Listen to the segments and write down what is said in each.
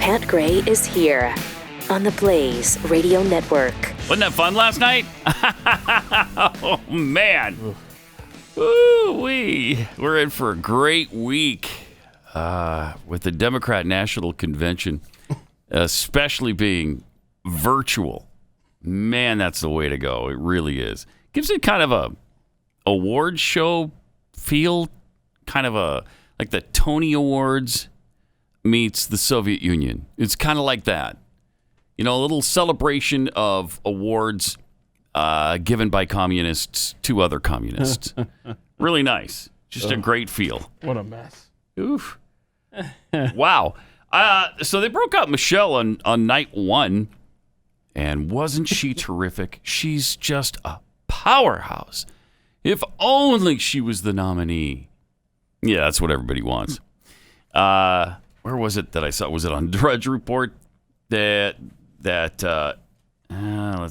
Pat Gray is here on the Blaze Radio Network. Wasn't that fun last night? Oh, man. Ooh-wee. We're in for a great week with the Democrat National Convention, especially being virtual. Man, that's the way to go. It really is. Gives it kind of a award show feel, kind of like the Tony Awards meets the Soviet Union. It's kind of like that. You know, a little celebration of awards given by communists to other communists. Really nice. Just a great feel. What a mess. Oof. Wow. So they broke out Michelle on night one, and wasn't she terrific? She's just a powerhouse. If only she was the nominee. Yeah, that's what everybody wants. Where was it that I saw? Was it on Drudge Report? Let's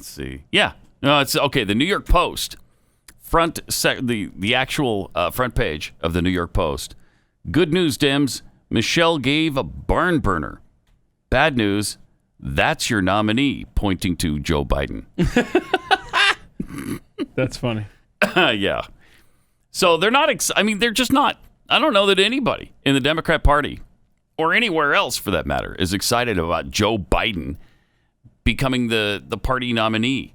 see. Yeah. No, it's okay. The New York Post, the actual front page of the New York Post. Good news, Dems. Michelle gave a barn burner. Bad news. That's your nominee, pointing to Joe Biden. That's funny. Yeah. So they're not, they're just not. I don't know that anybody in the Democrat Party or anywhere else for that matter is excited about Joe Biden becoming the party nominee,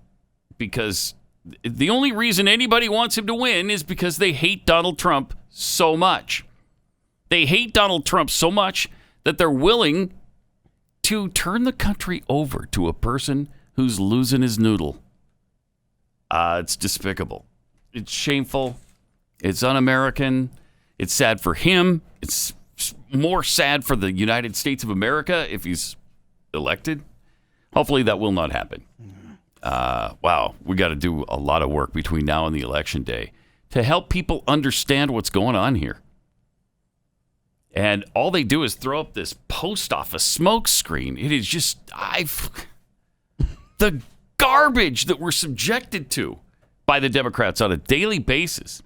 because the only reason anybody wants him to win is because they hate Donald Trump so much. They hate Donald Trump so much that they're willing to turn the country over to a person who's losing his noodle. It's despicable. It's shameful. It's un-American. It's sad for him. It's more sad for the United States of America if he's elected. Hopefully that will not happen. Wow, we got to do a lot of work between now and the election day to help people understand what's going on here. And all they do is throw up this post office smoke screen. It is just, the garbage that we're subjected to by the Democrats on a daily basis.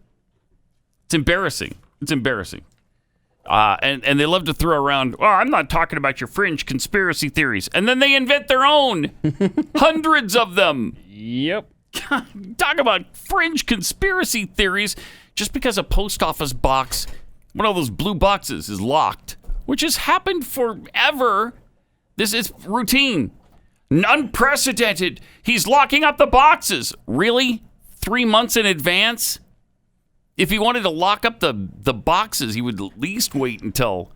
It's embarrassing. It's embarrassing. And they love to throw around, I'm not talking about your fringe conspiracy theories. And then they invent their own. Hundreds of them. Yep. Talk about fringe conspiracy theories just because a post office box, one of those blue boxes, is locked, which has happened forever. This is routine. Unprecedented. He's locking up the boxes. Really? 3 months in advance? If he wanted to lock up the boxes, he would at least wait until,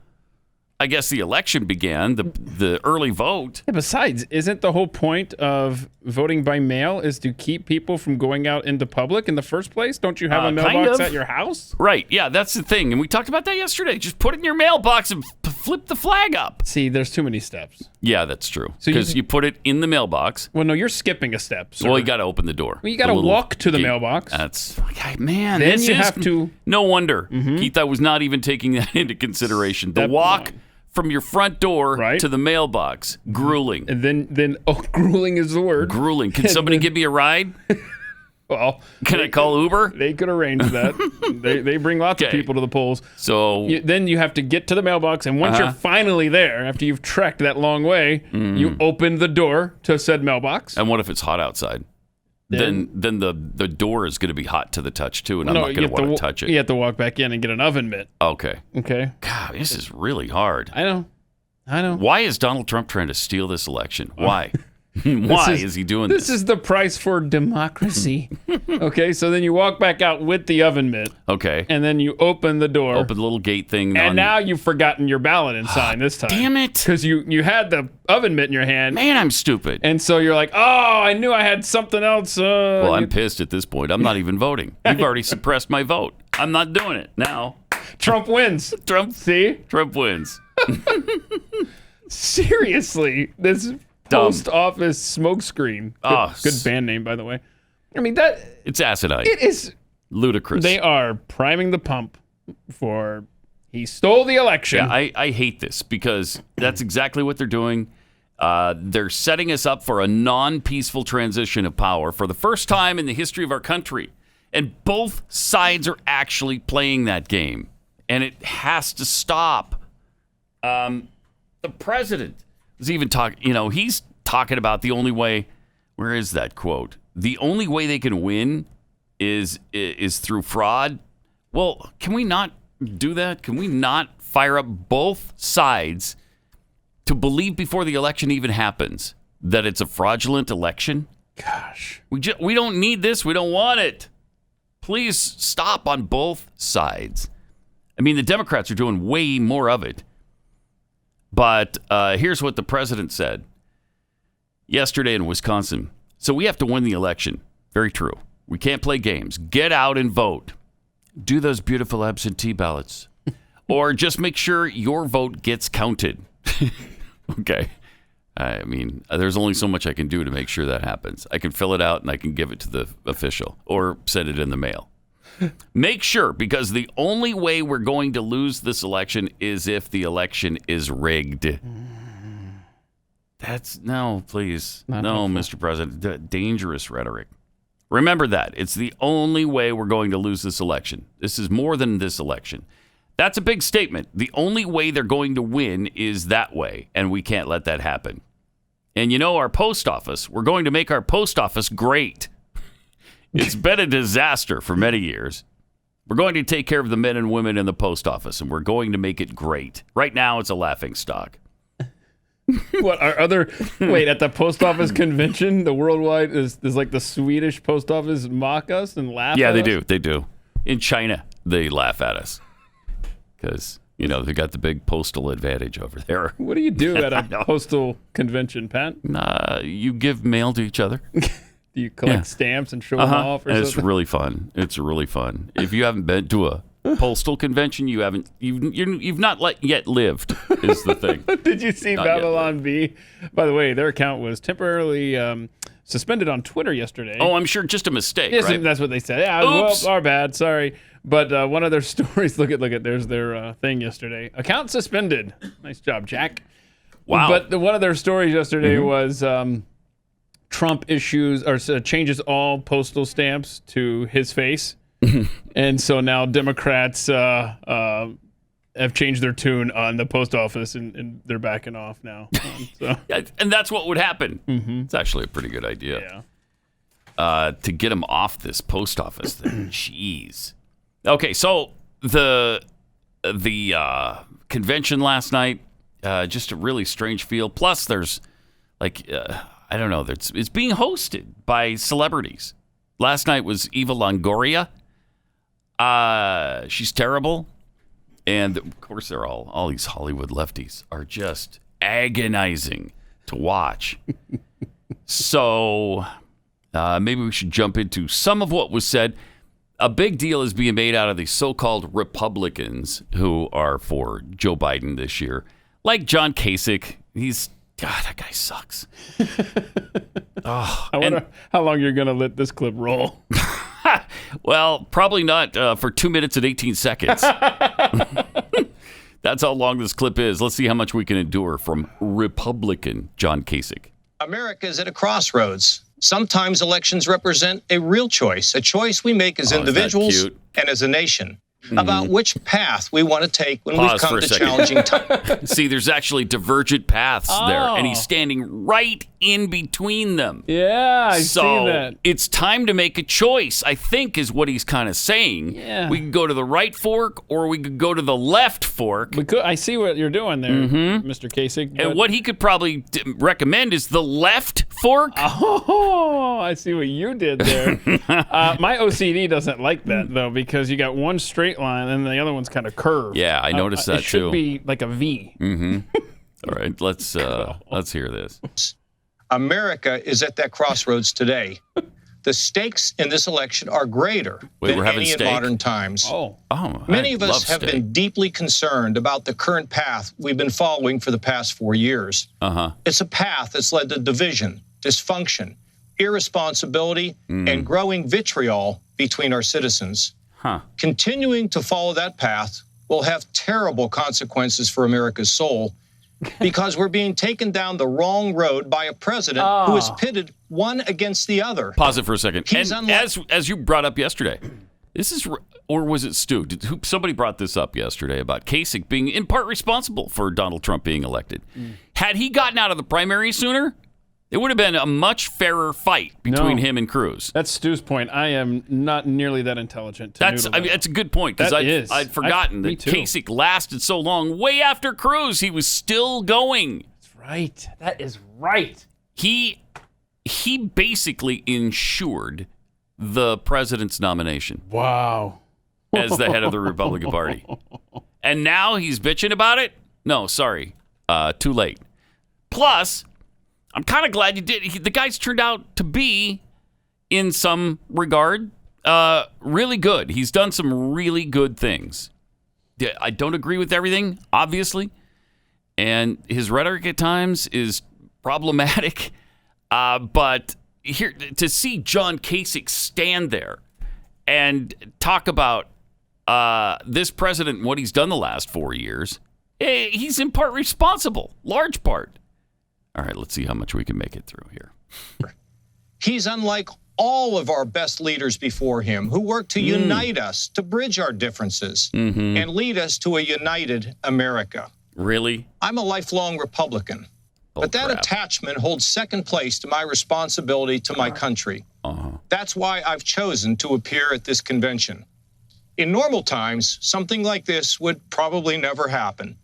I guess, the election began, the early vote. Yeah, besides, isn't the whole point of voting by mail is to keep people from going out into public in the first place? Don't you have a mailbox at your house? Right. Yeah, that's the thing. And we talked about that yesterday. Just put it in your mailbox and flip the flag up. See, there's too many steps. Yeah, that's true. Because you put it in the mailbox. Well, no, you're skipping a step. Sir. Well, you got to open the door. Well, you got to walk to the mailbox. That's, man. Then you have to. No wonder. Keith, I was not even taking that into consideration. The walk from your front door to the mailbox. Grueling. And then grueling is the word. Grueling. Can somebody give me a ride? Well, can I call Uber? They could arrange that. they bring lots of people to the polls. So then you have to get to the mailbox, and once you're finally there, after you've trekked that long way, you open the door to said mailbox. And what if it's hot outside? Then the door is going to be hot to the touch too, and I'm not going to want to touch it. You have to walk back in and get an oven mitt. Okay. God, this is really hard. I know. Why is Donald Trump trying to steal this election? Why? Why is he doing this? This is the price for democracy. Okay, so then you walk back out with the oven mitt. Okay. And then you open the door. Open the little gate thing. And now you've forgotten your ballot and sign this time. Damn it. Because you had the oven mitt in your hand. Man, I'm stupid. And so you're like, I knew I had something else. Well, I'm pissed at this point. I'm not even voting. You've already suppressed my vote. I'm not doing it now. Trump wins. Trump wins. Seriously, this post office smokescreen. Good band name, by the way. I mean, it's asinine. It is ludicrous. They are priming the pump for he stole the election. Yeah, I hate this because that's exactly what they're doing. They're setting us up for a non-peaceful transition of power for the first time in the history of our country. And both sides are actually playing that game. And it has to stop. The president He's even he's talking about the only way. Where is that quote? The only way they can win is through fraud. Well, can we not do that? Can we not fire up both sides to believe before the election even happens that it's a fraudulent election? Gosh. We don't need this. We don't want it. Please stop on both sides. I mean, the Democrats are doing way more of it. But here's what the president said yesterday in Wisconsin. So we have to win the election. Very true. We can't play games. Get out and vote. Do those beautiful absentee ballots. Or just make sure your vote gets counted. Okay. I mean, there's only so much I can do to make sure that happens. I can fill it out and I can give it to the official or send it in the mail. Make sure, because the only way we're going to lose this election is if the election is rigged. No, please. No, Mr. President. Dangerous rhetoric. Remember that. It's the only way we're going to lose this election. This is more than this election. That's a big statement. The only way they're going to win is that way, and we can't let that happen. And our post office, we're going to make our post office great. It's been a disaster for many years. We're going to take care of the men and women in the post office, and we're going to make it great. Right now, it's a laughingstock. What are other? Wait, at the post office convention, the worldwide is like the Swedish post office mock us and laugh. Yeah, at they us? do. They do. In China, they laugh at us because they got the big postal advantage over there. What do you do at a postal convention, Pat? You give mail to each other. Do you collect stamps and show them off? Or it's something? really fun. It's really fun. If you haven't been to a postal convention, you've not yet lived. Is the thing. Did you see Not Babylon Bee? By the way, their account was temporarily suspended on Twitter yesterday. Oh, I'm sure just a mistake. Yes, right? that's what they said. Yeah, Oops. well, our bad. Sorry. But one of their stories. Look at. There's their thing yesterday. Account suspended. Nice job, Jack. Wow. But one of their stories yesterday was Trump changes all postal stamps to his face, and so now Democrats have changed their tune on the post office, and they're backing off now. And that's what would happen. Mm-hmm. It's actually a pretty good idea. Yeah. To get them off this post office thing. Jeez. Okay, so the convention last night, just a really strange feel. Plus, there's I don't know. It's being hosted by celebrities. Last night was Eva Longoria. She's terrible. And, of course, they're all these Hollywood lefties are just agonizing to watch. So maybe we should jump into some of what was said. A big deal is being made out of the so-called Republicans who are for Joe Biden this year. Like John Kasich. God, that guy sucks. I wonder how long you're going to let this clip roll. Well, probably not for 2 minutes and 18 seconds. That's how long this clip is. Let's see how much we can endure from Republican John Kasich. America is at a crossroads. Sometimes elections represent a real choice, a choice we make as individuals and as a nation. About which path we want to take when we've come to challenging times. See, there's actually divergent paths there, and he's standing right in between them. Yeah, I see that. It's time to make a choice, I think, is what he's kind of saying. Yeah. We could go to the right fork, or we could go to the left fork. I see what you're doing there, Mr. Kasich. And what he could probably recommend is the left fork. Oh, I see what you did there. My OCD doesn't like that, though, because you got one straight line and the other one's kind of curved. Yeah, I noticed that too. It should too. be like a V. All right, let's hear this. America is at that crossroads today. The stakes in this election are greater than any in modern times. Many of us have been deeply concerned about the current path we've been following for the past 4 years. It's a path that's led to division, dysfunction, irresponsibility, and growing vitriol between our citizens. Continuing to follow that path will have terrible consequences for America's soul because we're being taken down the wrong road by a president who is pitted one against the other. Pause it for a second. And as you brought up yesterday, Or was it Stu? Somebody brought this up yesterday about Kasich being in part responsible for Donald Trump being elected. Had he gotten out of the primary sooner, it would have been a much fairer fight between him and Cruz. That's Stu's point. I am not nearly that intelligent. That's a good point, because I'd forgotten that Kasich lasted so long. Way after Cruz, he was still going. That's right. That is right. He basically ensured the president's nomination. Wow. As the head of the Republican Party. And now he's bitching about it? No, sorry. Too late. Plus, I'm kind of glad you did. The guy's turned out to be, in some regard, really good. He's done some really good things. I don't agree with everything, obviously. And his rhetoric at times is problematic. But here, to see John Kasich stand there and talk about this president and what he's done the last 4 years, he's in part responsible, large part. All right, let's see how much we can make it through here. He's unlike all of our best leaders before him who worked to unite us, to bridge our differences, and lead us to a united America. Really? I'm a lifelong Republican, but that attachment holds second place to my responsibility to my country. That's why I've chosen to appear at this convention. In normal times, something like this would probably never happen.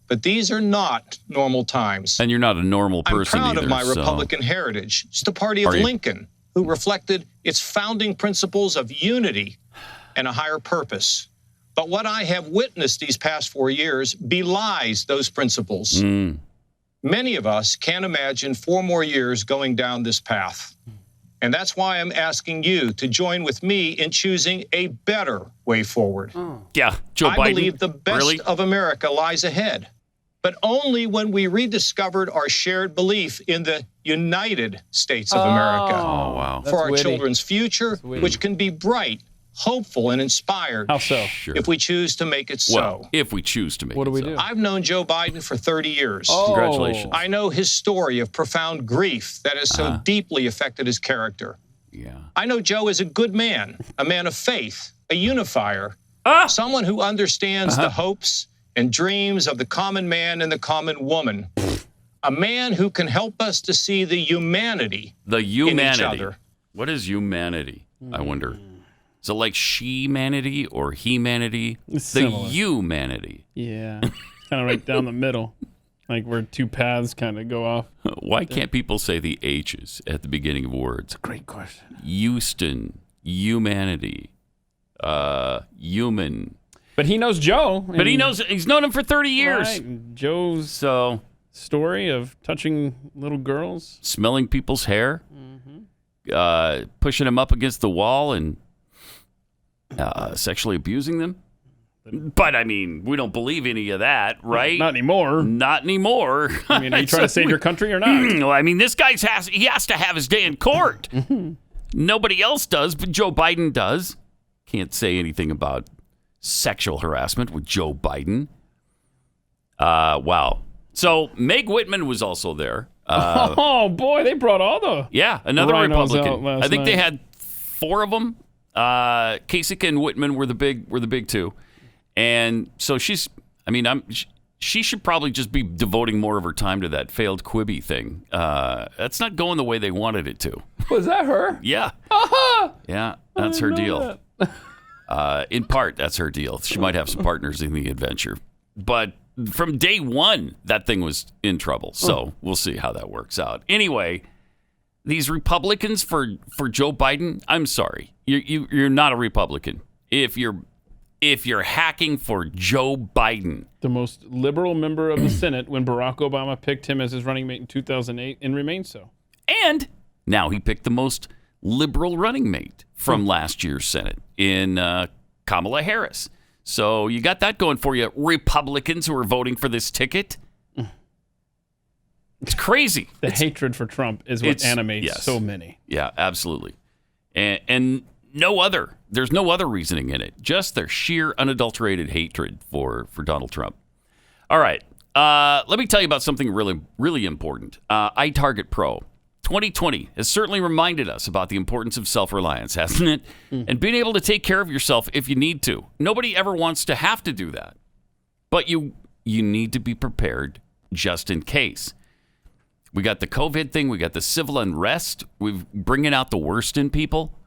But these are not normal times. And you're not a normal person I'm proud either, of my Republican heritage. It's the party of Lincoln, who reflected its founding principles of unity and a higher purpose. But what I have witnessed these past 4 years belies those principles. Many of us can't imagine 4 more years going down this path. And that's why I'm asking you to join with me in choosing a better way forward. Yeah, Joe Biden. I believe the best of America lies ahead, but only when we rediscovered our shared belief in the United States of America. Oh, wow. For our children's future, which can be bright, hopeful, and inspired. How so? Sure. If we choose to make it so. If we choose to make it so. What do we do? I've known Joe Biden for 30 years. Congratulations. I know his story of profound grief that has so deeply affected his character. Yeah. I know Joe is a good man, a man of faith, a unifier, someone who understands the hopes and dreams of the common man and the common woman, a man who can help us to see the humanity in each other. What is humanity, I wonder? Is it like she-manity or he-manity? The humanity. Yeah. Kind of right down the middle. Like where two paths kind of go off. Why can't people say the H's at the beginning of words? Great question. Houston, humanity, human. But he knows Joe. But he's known him for 30 years. Right. Joe's story of touching little girls. Smelling people's hair. Pushing them up against the wall and sexually abusing them. But, I mean, we don't believe any of that, right? Not anymore. Not anymore. I mean, are you trying to save your country or not? Well, I mean, this guy has to have his day in court. Nobody else does, but Joe Biden does. Can't say anything about sexual harassment with Joe Biden. Wow. So, Meg Whitman was also there. Oh, boy, they brought all the another Republican. I think night. They had 4 of them. Kasich and Whitman were the big two. And so she should probably just be devoting more of her time to that failed Quibi thing. That's not going the way they wanted it to. Was that her? Yeah. Yeah, that's her deal. In part, that's her deal. She might have some partners in the adventure. But from day one, that thing was in trouble. So we'll see how that works out. Anyway, these Republicans for Joe Biden, I'm sorry. You're not a Republican. If you're hacking for Joe Biden. The most liberal member of the Senate when Barack Obama picked him as his running mate in 2008 and remains so. And now he picked the most liberal running mate from last year's Senate in Kamala Harris. So you got that going for you, Republicans who are voting for this ticket. It's crazy. The hatred for Trump is what animates so many. Yeah, absolutely. And there's no other reasoning in it. Just their sheer unadulterated hatred for Donald Trump. All right. Let me tell you about something really, really important. iTarget Pro. 2020 has certainly reminded us about the importance of self-reliance, hasn't it? And being able to take care of yourself if you need to. Nobody ever wants to have to do that. But you need to be prepared just in case. We got the COVID thing. We got the civil unrest. We're bringing out the worst in people.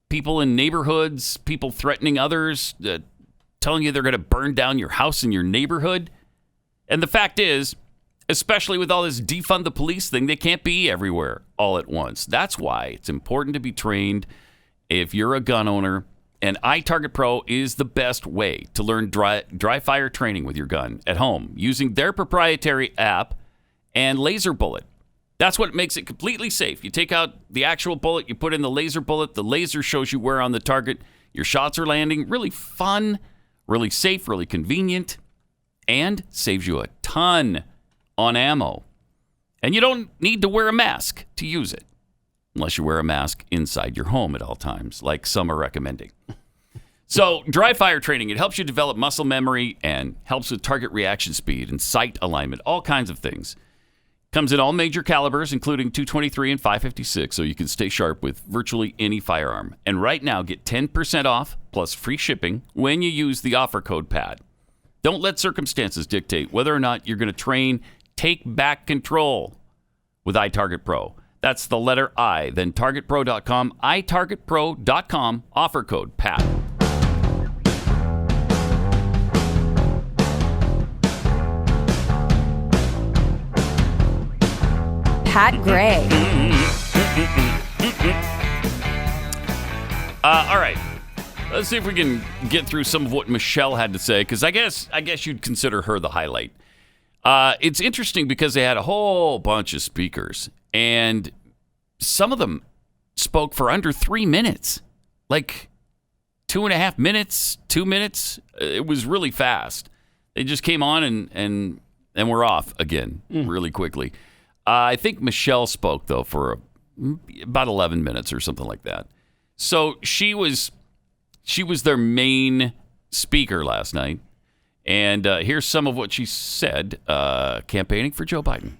People in neighborhoods, people threatening others, telling you they're going to burn down your house in your neighborhood. And the fact is, especially with all this defund the police thing, they can't be everywhere all at once. That's why it's important to be trained if you're a gun owner. And iTarget Pro is the best way to learn dry fire training with your gun at home using their proprietary app and laser bullet. That's what makes it completely safe. You take out the actual bullet, you put in the laser bullet, the laser shows you where on the target your shots are landing. Really fun, really safe, really convenient, and saves you a ton on ammo. And you don't need to wear a mask to use it, unless you wear a mask inside your home at all times, like some are recommending. So, dry fire training, it helps you develop muscle memory and helps with target reaction speed and sight alignment, all kinds of things. Comes in all major calibers, including .223 and .556, so you can stay sharp with virtually any firearm. And right now, get 10% off plus free shipping when you use the offer code PAD. Don't let circumstances dictate whether or not you're going to train. Take back control with iTarget Pro. That's the letter I, then targetpro.com, itargetpro.com, offer code PAD. Pat Gray. All right. Let's see if we can get through some of what Michelle had to say, because I guess you'd consider her the highlight. It's interesting because they had a whole bunch of speakers, and some of them spoke for under 3 minutes, like 2.5 minutes, 2 minutes. It was really fast. They just came on and we're off again really quickly. I think Michelle spoke, though, for about 11 minutes or something like that. So she was their main speaker last night. And here's some of what she said campaigning for Joe Biden.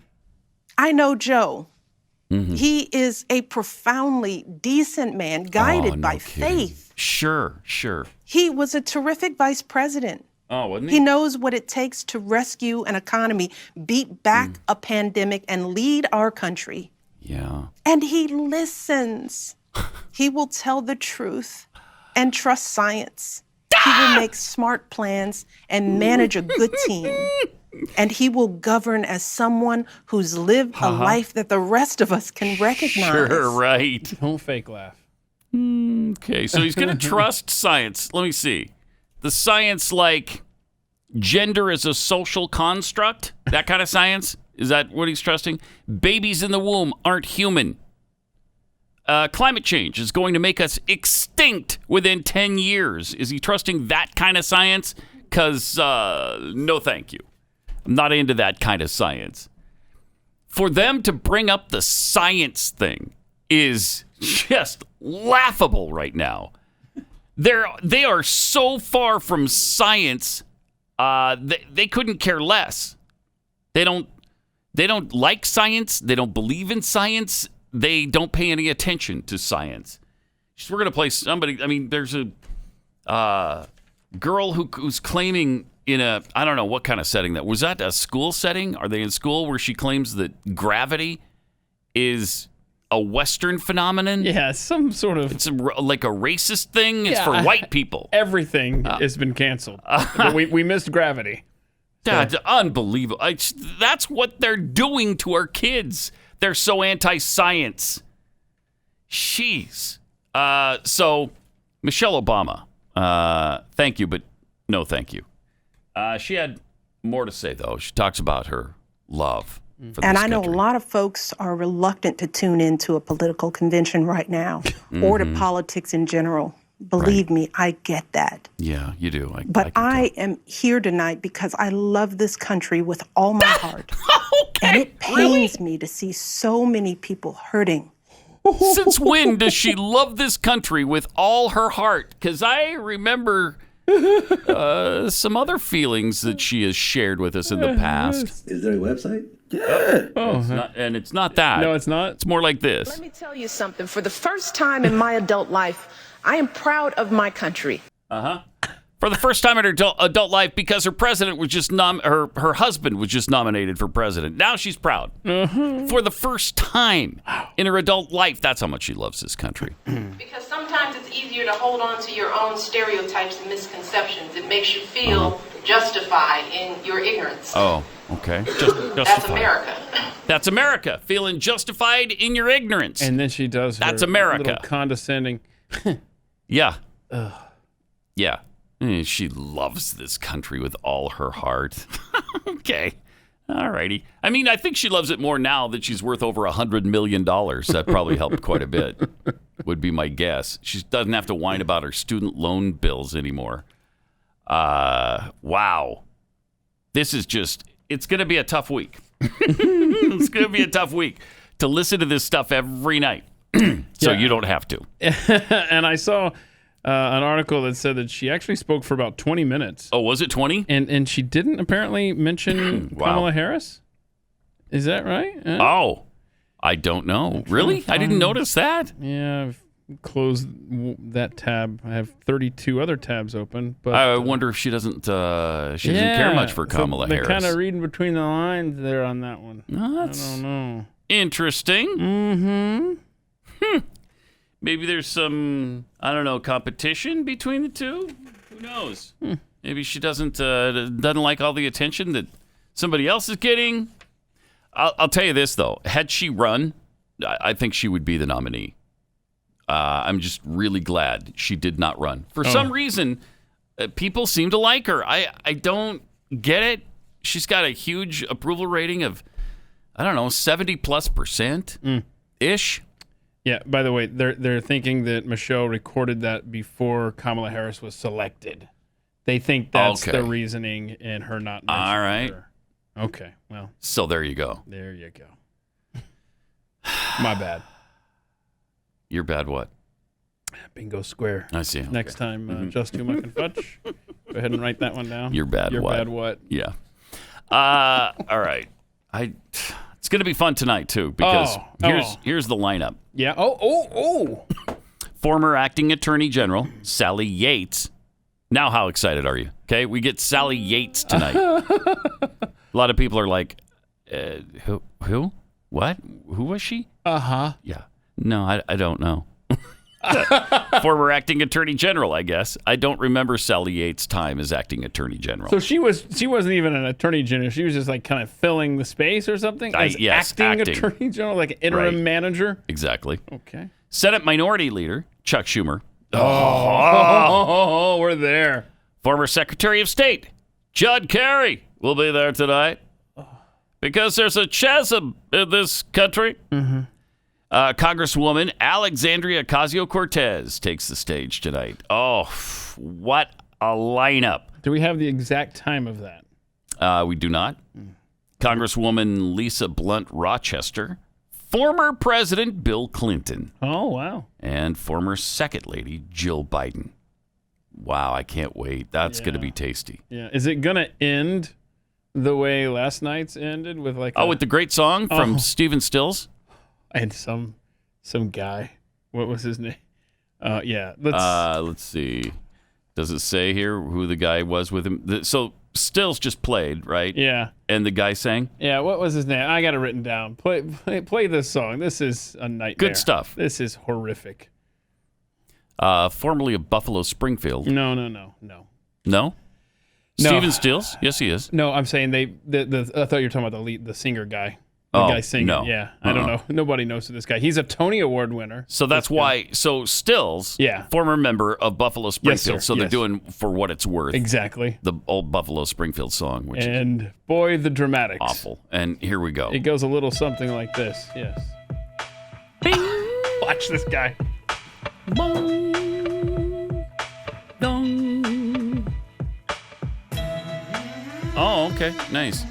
I know Joe. Mm-hmm. He is a profoundly decent man, guided by faith. Sure. He was a terrific vice president. Oh, wasn't he? He knows what it takes to rescue an economy, beat back a pandemic, and lead our country. Yeah. And he listens. He will tell the truth and trust science. He will make smart plans and manage a good team. And he will govern as someone who's lived a life that the rest of us can recognize. Sure, right. Don't fake laugh. Okay, so he's going to trust science. Let me see. The science like gender is a social construct, that kind of science? Is that what he's trusting? Babies in the womb aren't human. Climate change is going to make us extinct within 10 years. Is he trusting that kind of science? Because no thank you. I'm not into that kind of science. For them to bring up the science thing is just laughable right now. They are so far from science, they couldn't care less. They don't like science. They don't believe in science. They don't pay any attention to science. We're going to play somebody. I mean, there's a girl who's claiming in I don't know what kind of setting that was. That a school setting? Are they in school where she claims that gravity is a Western phenomenon? Yeah, some sort of. It's like a racist thing. It's for white people. Everything has been canceled. We missed gravity. That's unbelievable. That's what they're doing to our kids. They're so anti-science. Jeez. So, Michelle Obama, thank you, but no thank you. She had more to say, though. She talks about her love for this And I know country. a lot of folks are reluctant to tune into a political convention right now or to politics in general. Believe me, I get that. Yeah, you do. But I am here tonight because I love this country with all my heart. Okay, and it pains me to see so many people hurting. Since when does she love this country with all her heart? Because I remember some other feelings that she has shared with us in the past. Is there a website? Yeah. It's not that. No, it's not. It's more like this. Let me tell you something. For the first time in my adult life, I am proud of my country. For the first time in her adult life, because her president was just her husband was just nominated for president. Now she's proud. For the first time in her adult life. That's how much she loves this country. Because sometimes it's easier to hold on to your own stereotypes and misconceptions. It makes you feel justified in your ignorance. Oh, okay. That's America. That's America. Feeling justified in your ignorance. And then she does her That's America. little condescending. Yeah. Yeah. She loves this country with all her heart. Okay. All righty. I mean, I think she loves it more now that she's worth over $100 million. That probably helped quite a bit, would be my guess. She doesn't have to whine about her student loan bills anymore. Wow. This is it's going to be a tough week. It's going to be a tough week to listen to this stuff every night. So you don't have to. And I saw an article that said that she actually spoke for about 20 minutes. Oh, was it 20? And she didn't apparently mention Kamala Harris. Is that right? Oh, I don't know. Really? I didn't notice that. Yeah, I've closed that tab. I have 32 other tabs open. But I wonder if she doesn't care much for Kamala Harris. They're kind of reading between the lines there on that one. I don't know. Interesting. Mm-hmm. Maybe there's some, I don't know, competition between the two. Who knows? Maybe she doesn't like all the attention that somebody else is getting. I'll tell you this, though. Had she run, I think she would be the nominee. I'm just really glad she did not run. For some reason, people seem to like her. I don't get it. She's got a huge approval rating of, 70+% ish. Yeah, by the way, they're thinking that Michelle recorded that before Kamala Harris was selected. They think that's the reasoning in her not mentioning All right. her. Okay, well. So there you go. There you go. My bad. Your bad what? Bingo square. I see. Okay. Next time, just too much and fudge. Go ahead and write that one down. Your bad what? Your bad what? Yeah. All right. It's going to be fun tonight, too, because here's the lineup. Yeah. Oh. Former acting attorney general Sally Yates. Now, how excited are you? Okay, we get Sally Yates tonight. A lot of people are like, who? What? Who was she? Uh-huh. Yeah. No, I don't know. Former acting attorney general, I guess. I don't remember Sally Yates' time as acting attorney general. So she wasn't even an attorney general. She was just like kind of filling the space or something? Acting attorney general, like an interim manager? Exactly. Okay. Senate Minority Leader Chuck Schumer. Oh, we're there. Former Secretary of State Judd Kerry will be there tonight because there's a chasm in this country. Mm-hmm. Congresswoman Alexandria Ocasio-Cortez takes the stage tonight. Oh, what a lineup. Do we have the exact time of that? We do not. Congresswoman Lisa Blunt Rochester. Former President Bill Clinton. Oh, wow. And former Second Lady Jill Biden. Wow, I can't wait. That's going to be tasty. Yeah. Is it going to end the way last night's ended with like with the great song from Stephen Stills? And some guy. What was his name? Yeah. Let's see. Does it say here who the guy was with him? So Stills just played, right? Yeah. And the guy sang? Yeah. What was his name? I got it written down. Play this song. This is a nightmare. Good stuff. This is horrific. Formerly of Buffalo Springfield. No. No? Stephen Stills? Yes, he is. No, I'm saying I thought you were talking about the singer guy. The guy singing. No. Yeah, I don't know. Nobody knows who this guy. He's a Tony Award winner. So that's why. So Stills, former member of Buffalo Springfield. Yes, so they're doing For What It's Worth. Exactly. The old Buffalo Springfield song. Which is boy, the dramatics. Awful. And here we go. It goes a little something like this. Yes. Bing. Watch this guy. Bong. Dong. Oh, okay. Nice.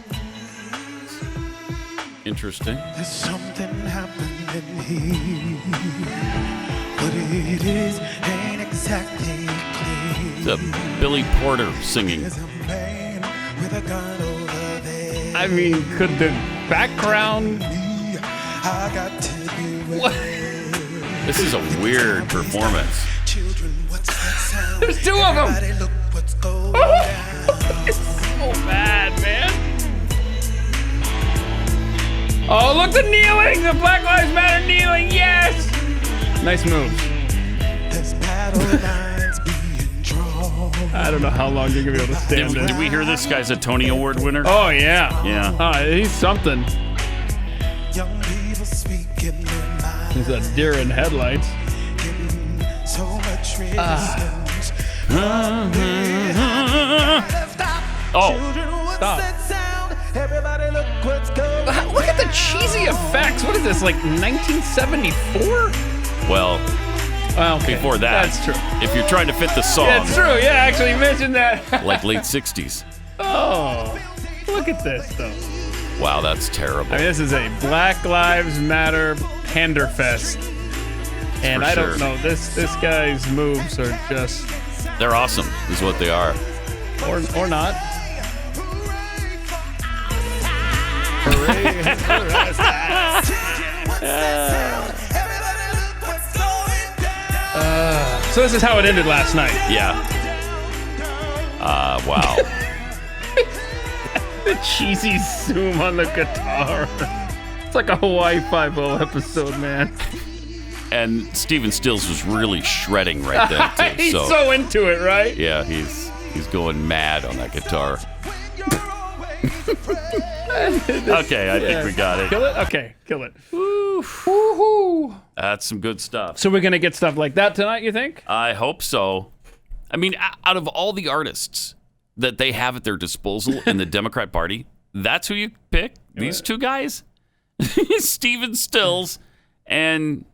Interesting. There's something happening here. What it is ain't exactly clear. It's a Billy Porter singing. I mean, could the background... What? This is a weird performance. There's two of them! It's so bad, man. Oh, look, the kneeling! The Black Lives Matter kneeling, yes! Nice move. I don't know how long you're going to be able to stand it. Did we hear this guy's a Tony Award winner? Oh, yeah. Yeah. He's something. He's a deer in headlights. Oh. Stop. Look at the cheesy effects. What is this, like 1974? Well, okay. Before that. That's true. If you're trying to fit the song. Yeah, it's true. Yeah, actually, you mentioned that. Like late 60s. Oh, look at this, though. Wow, that's terrible. I mean, this is a Black Lives Matter panderfest. And I don't know, this guy's moves are just... They're awesome, is what they are. Or not. Hooray. So this is how it ended last night. Yeah. Wow. The cheesy zoom on the guitar. It's like a Hawaii Five-0 episode, man. And Stephen Stills was really shredding right then, too. He's so into it, right? Yeah, he's going mad on that guitar. Okay, I think we got it. Kill it? Okay, kill it. Woo-hoo. That's some good stuff. So we're going to get stuff like that tonight, you think? I hope so. I mean, out of all the artists that they have at their disposal in the Democrat Party, that's who you pick? These two guys? Stephen Stills and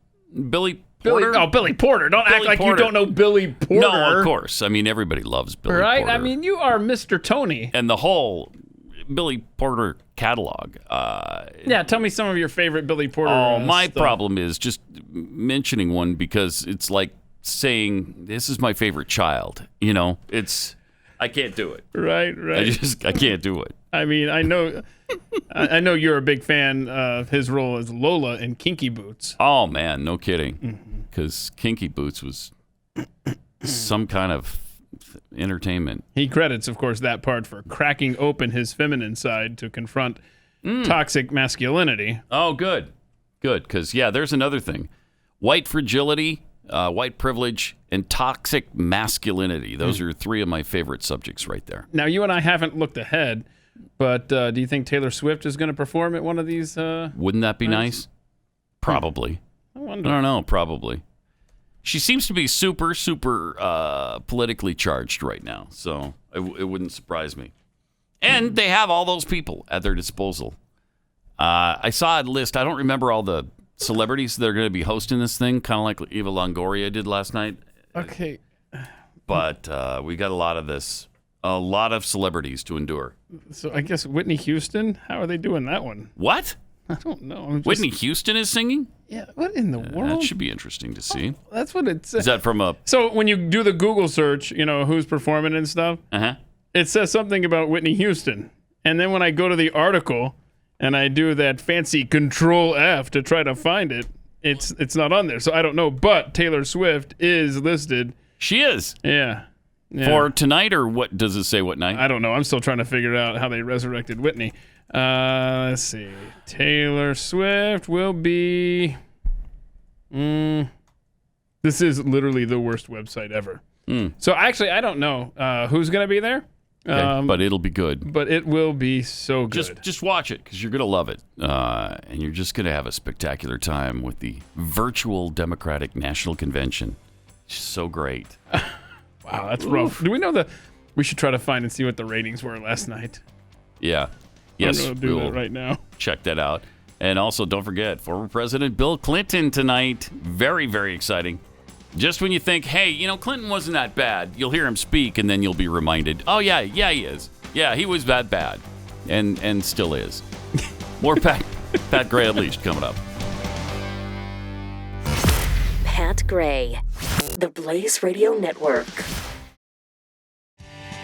Billy Porter? Billy Porter. Don't act like you don't know Billy Porter. No, of course. I mean, everybody loves Billy Porter. Right? I mean, you are Mr. Tony. And the whole Billy Porter catalog. Yeah, tell me some of your favorite Billy Porter my stuff. problem is just mentioning one because it's like saying, this is my favorite child. You know, I can't do it. Right. I can't do it. I mean, I know you're a big fan of his role as Lola in Kinky Boots. Oh, man, no kidding. Because Kinky Boots was some kind of entertainment. He credits, of course, that part for cracking open his feminine side to confront toxic masculinity. Oh, good. Good, because, yeah, there's another thing. White fragility, white privilege, and toxic masculinity. Those are three of my favorite subjects right there. Now, you and I haven't looked ahead, but do you think Taylor Swift is going to perform at one of these? Wouldn't that be nice? Probably. I wonder. I don't know, probably. She seems to be super, super politically charged right now, so it wouldn't surprise me. And they have all those people at their disposal. I saw a list. I don't remember all the celebrities that are going to be hosting this thing, kind of like Eva Longoria did last night. Okay. But we got a lot of celebrities to endure. So I guess Whitney Houston, how are they doing that one? What? I don't know. Whitney Houston is singing? Yeah, what in the world? That should be interesting to see. That's what it says. Is that from a... So when you do the Google search, you know, who's performing and stuff, it says something about Whitney Houston. And then when I go to the article and I do that fancy Control F to try to find it, it's not on there. So I don't know. But Taylor Swift is listed. She is? Yeah. For tonight, or what does it say what night? I don't know. I'm still trying to figure out how they resurrected Whitney. Let's see. Taylor Swift will be... This is literally the worst website ever. So actually, I don't know who's going to be there. Okay, but it'll be good. But it will be so good. Just watch it, because you're going to love it. And you're just going to have a spectacular time with the virtual Democratic National Convention. It's so great. Wow, that's rough. Do we know we should try to find and see what the ratings were last night? Yeah. Yes, I'm going to do that right now. Check that out. And also, don't forget, former President Bill Clinton tonight. Very, very exciting. Just when you think, hey, you know, Clinton wasn't that bad, you'll hear him speak, and then you'll be reminded, oh, yeah, he is. Yeah, he was that bad. And still is. More Pat Gray Unleashed coming up. Pat Gray, the Blaze Radio Network.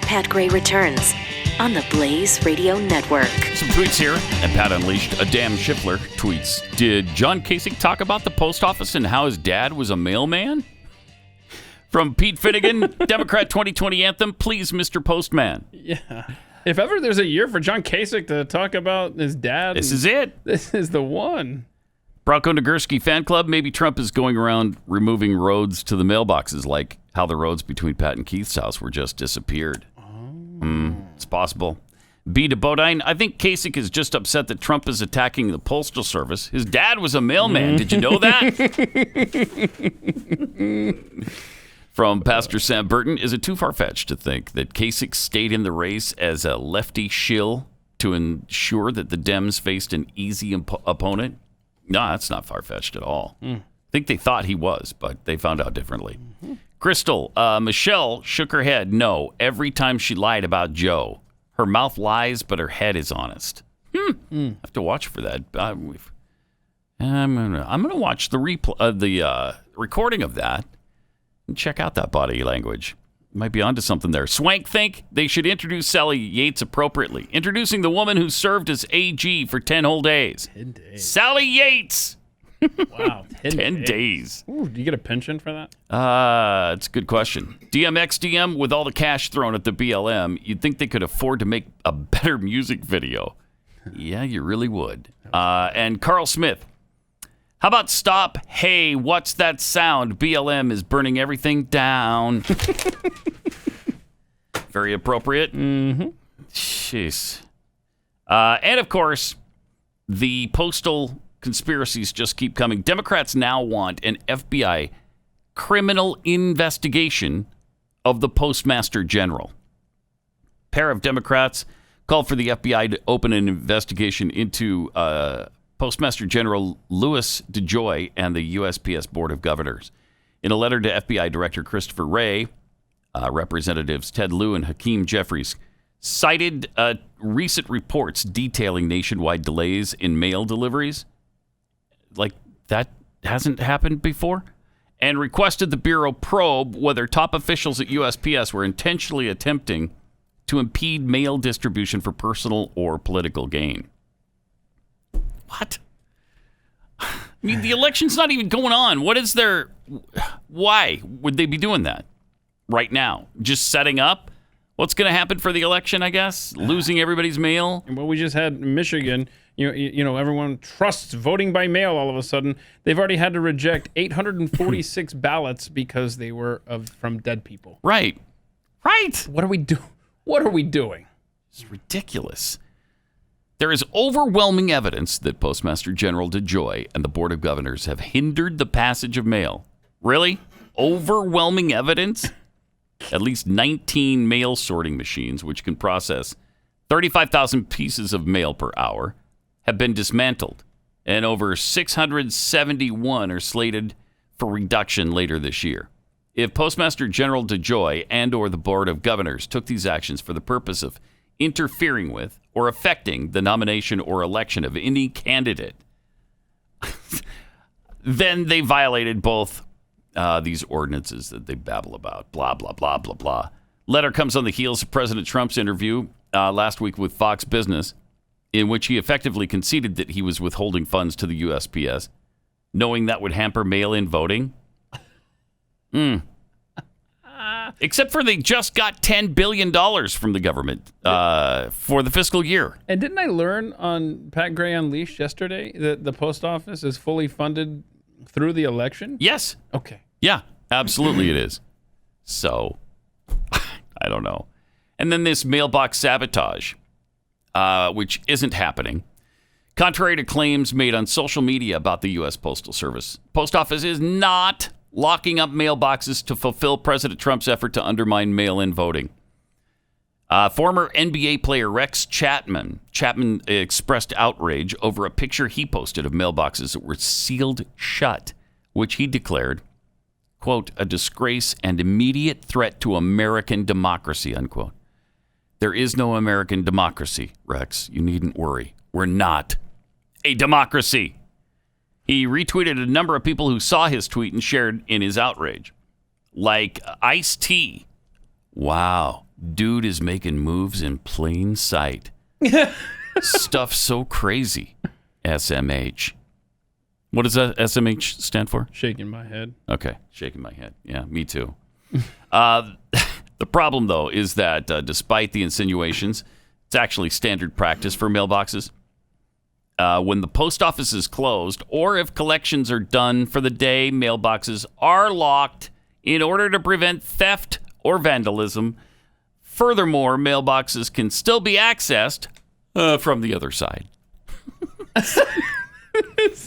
Pat Gray returns on the Blaze Radio Network. Some tweets here, and Pat Unleashed. A damn Schiffler tweets, did John Kasich talk about the post office and how his dad was a mailman? From Pete Finnegan, Democrat 2020 anthem, please, Mr. Postman. Yeah. If ever there's a year for John Kasich to talk about his dad, this is it. This is the one. Bronco Nagurski fan club, maybe Trump is going around removing roads to the mailboxes like how the roads between Pat and Keith's house were just disappeared. It's possible. B to Bodine, I think Kasich is just upset that Trump is attacking the Postal Service. His dad was a mailman. Did you know that? From Pastor Sam Burton, is it too far-fetched to think that Kasich stayed in the race as a lefty shill to ensure that the Dems faced an easy opponent? No, that's not far-fetched at all. I think they thought he was, but they found out differently. Crystal, Michelle shook her head. No, every time she lied about Joe. Her mouth lies, but her head is honest. I have to watch for that. I'm gonna watch the recording of that and check out that body language. Might be onto something there. Swank think they should introduce Sally Yates appropriately. Introducing the woman who served as AG for 10 whole days. 10 days. Sally Yates. Wow, 10 days. Ooh, do you get a pension for that? It's a good question. DMXDM, with all the cash thrown at the BLM, you'd think they could afford to make a better music video. Yeah, you really would. And Carl Smith, how about stop? Hey, what's that sound? BLM is burning everything down. Very appropriate. Jeez. And of course, the postal conspiracies just keep coming. Democrats now want an FBI criminal investigation of the Postmaster General. A pair of Democrats called for the FBI to open an investigation into Postmaster General Louis DeJoy and the USPS Board of Governors. In a letter to FBI Director Christopher Wray, Representatives Ted Lieu and Hakeem Jeffries cited recent reports detailing nationwide delays in mail deliveries. Like that hasn't happened before, and requested the Bureau probe whether top officials at USPS were intentionally attempting to impede mail distribution for personal or political gain. What? I mean, the election's not even going on. What is their... Why would they be doing that right now? Just setting up what's going to happen for the election, I guess? Losing everybody's mail? Well, we just had Michigan... You know, everyone trusts voting by mail all of a sudden. They've already had to reject 846 ballots because they were from dead people. Right. What are we doing? It's ridiculous. There is overwhelming evidence that Postmaster General DeJoy and the Board of Governors have hindered the passage of mail. Really? Overwhelming evidence? At least 19 mail sorting machines, which can process 35,000 pieces of mail per hour, have been dismantled, and over 671 are slated for reduction later this year. If Postmaster General DeJoy and or the Board of Governors took these actions for the purpose of interfering with or affecting the nomination or election of any candidate, then they violated both these ordinances that they babble about. Blah, blah, blah, blah, blah. Letter comes on the heels of President Trump's interview last week with Fox Business, in which he effectively conceded that he was withholding funds to the USPS, knowing that would hamper mail-in voting. Except for they just got $10 billion from the government for the fiscal year. And didn't I learn on Pat Gray Unleashed yesterday that the post office is fully funded through the election? Yes. Okay. Yeah, absolutely it is. So, I don't know. And then this mailbox sabotage, which isn't happening. Contrary to claims made on social media about the U.S. Postal Service, Post Office is not locking up mailboxes to fulfill President Trump's effort to undermine mail-in voting. Former NBA player Rex Chapman expressed outrage over a picture he posted of mailboxes that were sealed shut, which he declared, quote, a disgrace and immediate threat to American democracy, unquote. There is no American democracy, Rex. You needn't worry. We're not a democracy. He retweeted a number of people who saw his tweet and shared in his outrage, like Ice-T. Wow. Dude is making moves in plain sight. Stuff so crazy. SMH. What does that SMH stand for? Shaking my head. Okay, shaking my head. Yeah, me too. The problem, though, is that despite the insinuations, it's actually standard practice for mailboxes. When the post office is closed, or if collections are done for the day, mailboxes are locked in order to prevent theft or vandalism. Furthermore, mailboxes can still be accessed from the other side.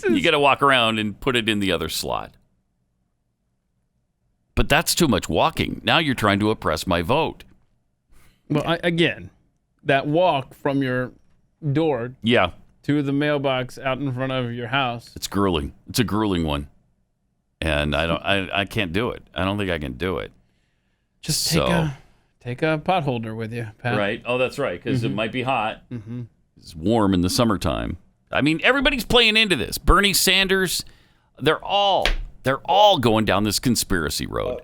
You got to walk around and put it in the other slot. But that's too much walking. Now you're trying to oppress my vote. Well, again, that walk from your door to the mailbox out in front of your house. It's grueling. It's a grueling one. And I can't do it. I don't think I can do it. Just take a pot holder with you, Pat. Right. Oh, that's right, because it might be hot. Mm-hmm. It's warm in the summertime. I mean, everybody's playing into this. Bernie Sanders, they're all going down this conspiracy road.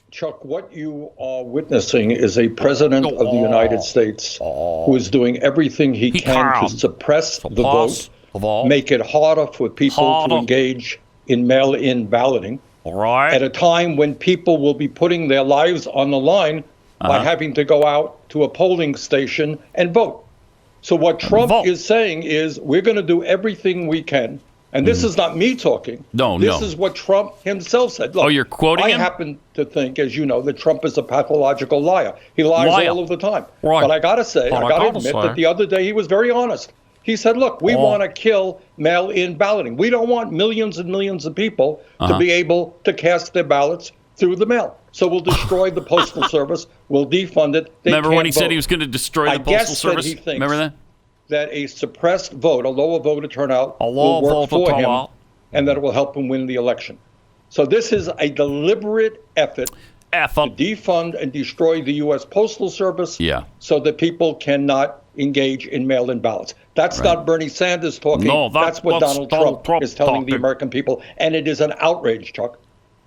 Chuck, what you are witnessing is a president of the United States who is doing everything he can to suppress the vote, make it harder for people to engage in mail-in balloting. All right. At a time when people will be putting their lives on the line by having to go out to a polling station and vote. So what Trump is saying is we're going to do everything we can. And this is not me talking. This is what Trump himself said. Look, you're quoting him? I happen to think, as you know, that Trump is a pathological liar. He lies all of the time. Right. But I got to say, I got to admit that the other day he was very honest. He said, look, we want to kill mail-in balloting. We don't want millions and millions of people to be able to cast their ballots through the mail. So we'll destroy the Postal Service. We'll defund it. Remember when he said he was going to destroy the Postal Service? Remember that? That a suppressed vote, a lower voter turnout, will work for him, and that it will help him win the election. So this is a deliberate effort to defund and destroy the U.S. Postal Service so that people cannot engage in mail-in ballots. That's not Bernie Sanders talking. No, that's what Donald Trump is telling the American people, and it is an outrage, Chuck.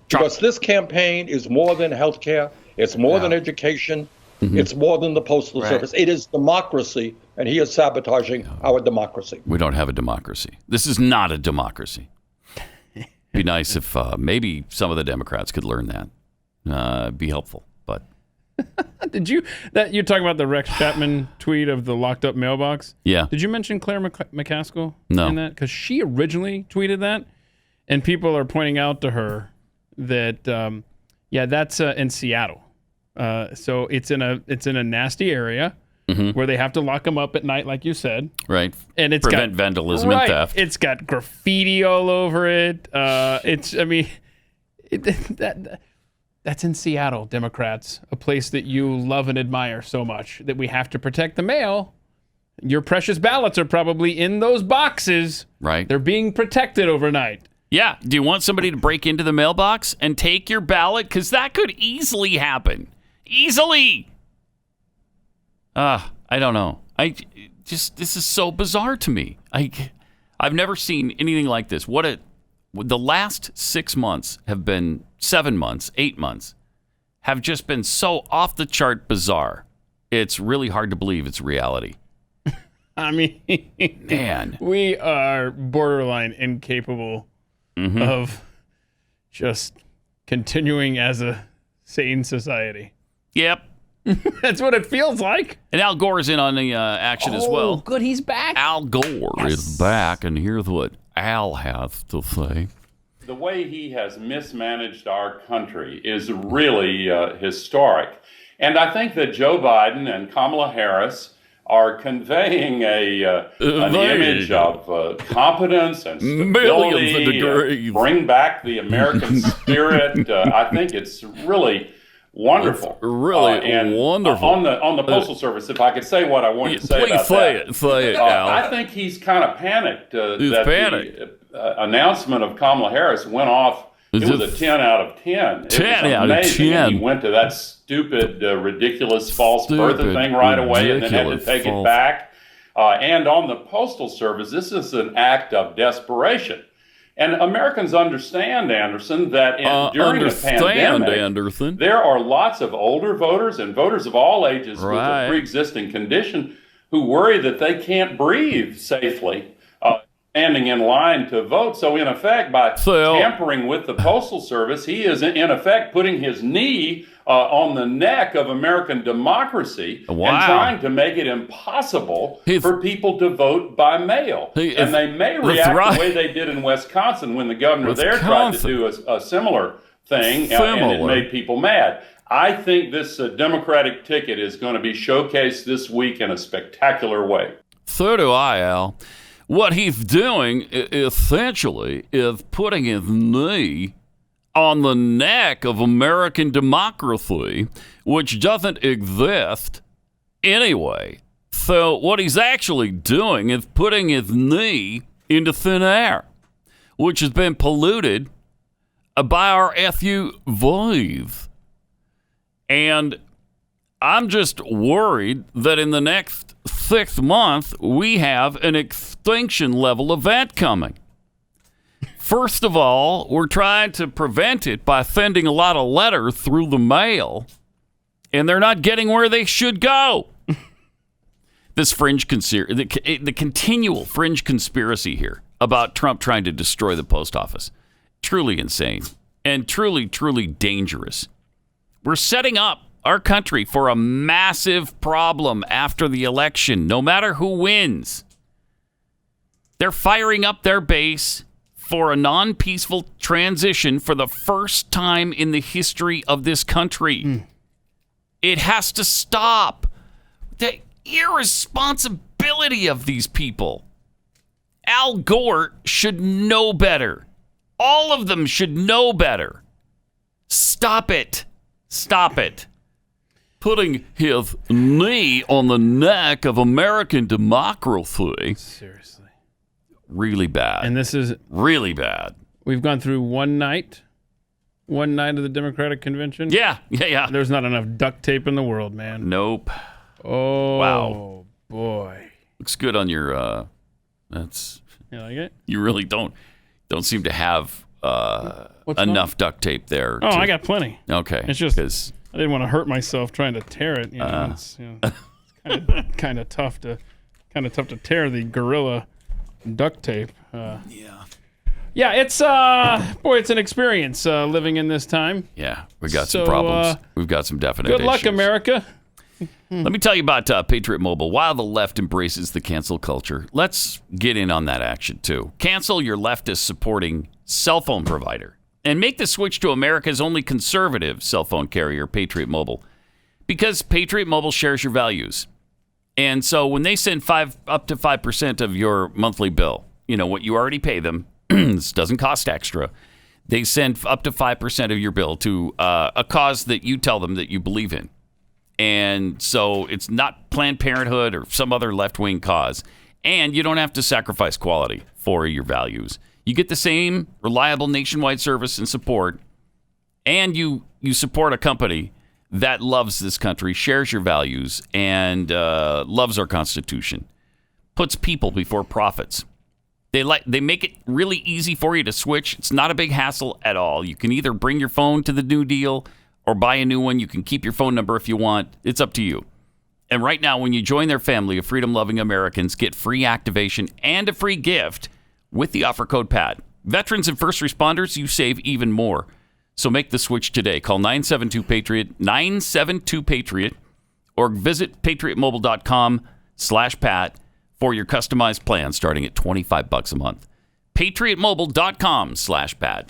Because this campaign is more than health care. It's more than education. It's more than the Postal Service. It is democracy, and he is sabotaging our democracy. We don't have a democracy. This is not a democracy. It'd be nice if maybe some of the Democrats could learn that. Be helpful, but... You're talking about the Rex Chapman tweet of the locked up mailbox? Yeah. Did you mention Claire McCaskill in that? Because she originally tweeted that, and people are pointing out to her that, that's in Seattle. So it's in a nasty area where they have to lock them up at night, like you said. Right. And it's prevent vandalism and theft. It's got graffiti all over it. That's in Seattle, Democrats, a place that you love and admire so much that we have to protect the mail. Your precious ballots are probably in those boxes. Right. They're being protected overnight. Yeah. Do you want somebody to break into the mailbox and take your ballot? Because that could easily happen. Easily. I don't know. This is so bizarre to me. I've never seen anything like this. The last 6 months have been 7 months, 8 months, have just been so off the chart bizarre. It's really hard to believe it's reality. I mean, man, we are borderline incapable of just continuing as a sane society. Yep. That's what it feels like. And Al Gore's in on the action as well. Oh, good. He's back. Al Gore is back, and here's what Al has to say. The way he has mismanaged our country is really historic. And I think that Joe Biden and Kamala Harris are conveying an image of competence and stability, bring back the American spirit. I think it's really wonderful. It's really wonderful. On the Postal Service, if I could say what I wanted to say about that. Say it, Al. I think he's kind of panicked that panicked. The announcement of Kamala Harris went off. It was a 10 out of 10. 10 out of 10. And he went to that stupid, ridiculous false Bertha thing right away and then had to take it back. And on the Postal Service, this is an act of desperation. And Americans understand, Anderson, that during the pandemic, there are lots of older voters and voters of all ages with a pre-existing condition who worry that they can't breathe safely standing in line to vote. So in effect, by tampering with the Postal Service, he is in effect putting his knee on the neck of American democracy and trying to make it impossible for people to vote by mail. And they may react the way they did in Wisconsin when the governor there tried to do a similar thing, and it made people mad. I think this Democratic ticket is going to be showcased this week in a spectacular way. So do I, Al. What he's doing essentially is putting his knee on the neck of American democracy, which doesn't exist anyway. So what he's actually doing is putting his knee into thin air, which has been polluted by our SUVs. And I'm just worried that in the next 6 months, we have an extinction level event coming. First of all, we're trying to prevent it by sending a lot of letters through the mail, and they're not getting where they should go. This the continual fringe conspiracy here about Trump trying to destroy the post office. Truly insane and truly, truly dangerous. We're setting up our country for a massive problem after the election, no matter who wins. They're firing up their base for a non-peaceful transition for the first time in the history of this country. It has to stop. The irresponsibility of these people. Al Gore should know better. All of them should know better. Stop it. Stop it. Putting his knee on the neck of American democracy. Seriously. Really bad. And this is really bad. We've gone through one night of the Democratic convention. Yeah. There's not enough duct tape in the world, man. Nope. Oh, wow. Boy. Looks good on your, that's... You like it? You really don't seem to have enough duct tape there. Oh, I got plenty. Okay. It's just, I didn't want to hurt myself trying to tear it. It's kind of tough to tear the Gorilla duct tape. Yeah, it's it's an experience living in this time. Yeah, we got some problems. We've got some definite good luck, issues. America. Let me tell you about Patriot Mobile. While the left embraces the cancel culture, let's get in on that action too. Cancel your leftist supporting cell phone provider and make the switch to America's only conservative cell phone carrier, Patriot Mobile, because Patriot Mobile shares your values. And so when they send up to 5% of your monthly bill, what you already pay them, this doesn't cost extra. They send up to 5% of your bill to a cause that you tell them that you believe in. And so it's not Planned Parenthood or some other left-wing cause. And you don't have to sacrifice quality for your values. You get the same reliable nationwide service and support. And you support a company that loves this country, shares your values, and loves our Constitution. Puts people before profits. They make it really easy for you to switch. It's not a big hassle at all. You can either bring your phone to the new deal or buy a new one. You can keep your phone number if you want. It's up to you. And right now, when you join their family of freedom-loving Americans, get free activation and a free gift with the offer code PAT. Veterans and first responders, you save even more. So make the switch today. Call 972-PATRIOT, 972-PATRIOT, or visit patriotmobile.com/Pat for your customized plan starting at $25 a month. patriotmobile.com/Pat.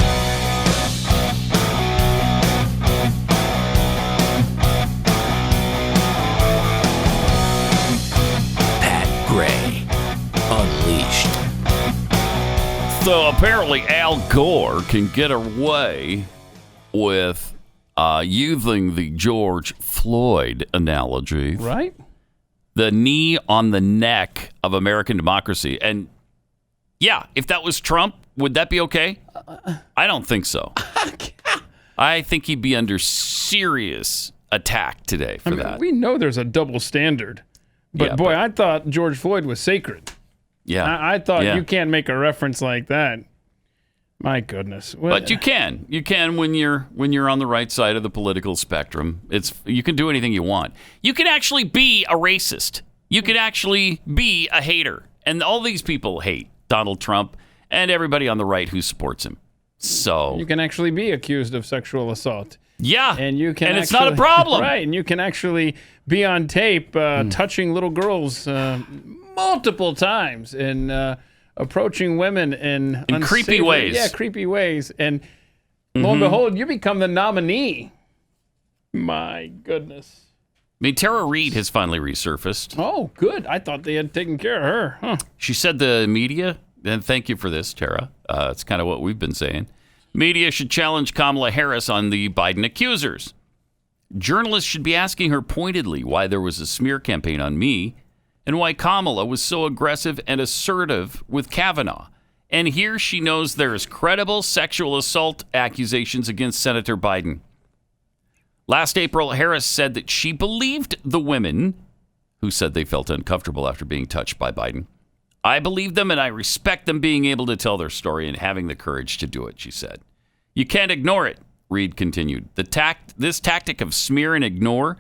Pat Gray, Unleashed. So apparently Al Gore can get away with using the George Floyd analogy. Right? The knee on the neck of American democracy. And yeah, if that was Trump, would that be okay? I don't think so. I think he'd be under serious attack today for that. We know there's a double standard. But I thought George Floyd was sacred. Yeah. I thought you can't make a reference like that My goodness. But you can when you're on the right side of the political spectrum. You can do anything you want. You can actually be a racist. You can actually be a hater. And all these people hate Donald Trump and everybody on the right who supports him. So you can actually be accused of sexual assault. Yeah. And you can it's not a problem. Right. And you can actually be on tape touching little girls multiple times and approaching women in creepy ways. Yeah, creepy ways. And lo and behold, you become the nominee. My goodness. I mean, Tara Reade has finally resurfaced. Oh, good. I thought they had taken care of her. Huh. She said the media, and thank you for this, Tara. It's kind of what we've been saying. Media should challenge Kamala Harris on the Biden accusers. Journalists should be asking her pointedly why there was a smear campaign on me and why Kamala was so aggressive and assertive with Kavanaugh. And here she knows there is credible sexual assault accusations against Senator Biden. Last April, Harris said that she believed the women who said they felt uncomfortable after being touched by Biden. I believe them and I respect them being able to tell their story and having the courage to do it, she said. You can't ignore it, Reade continued. This tactic of smear and ignore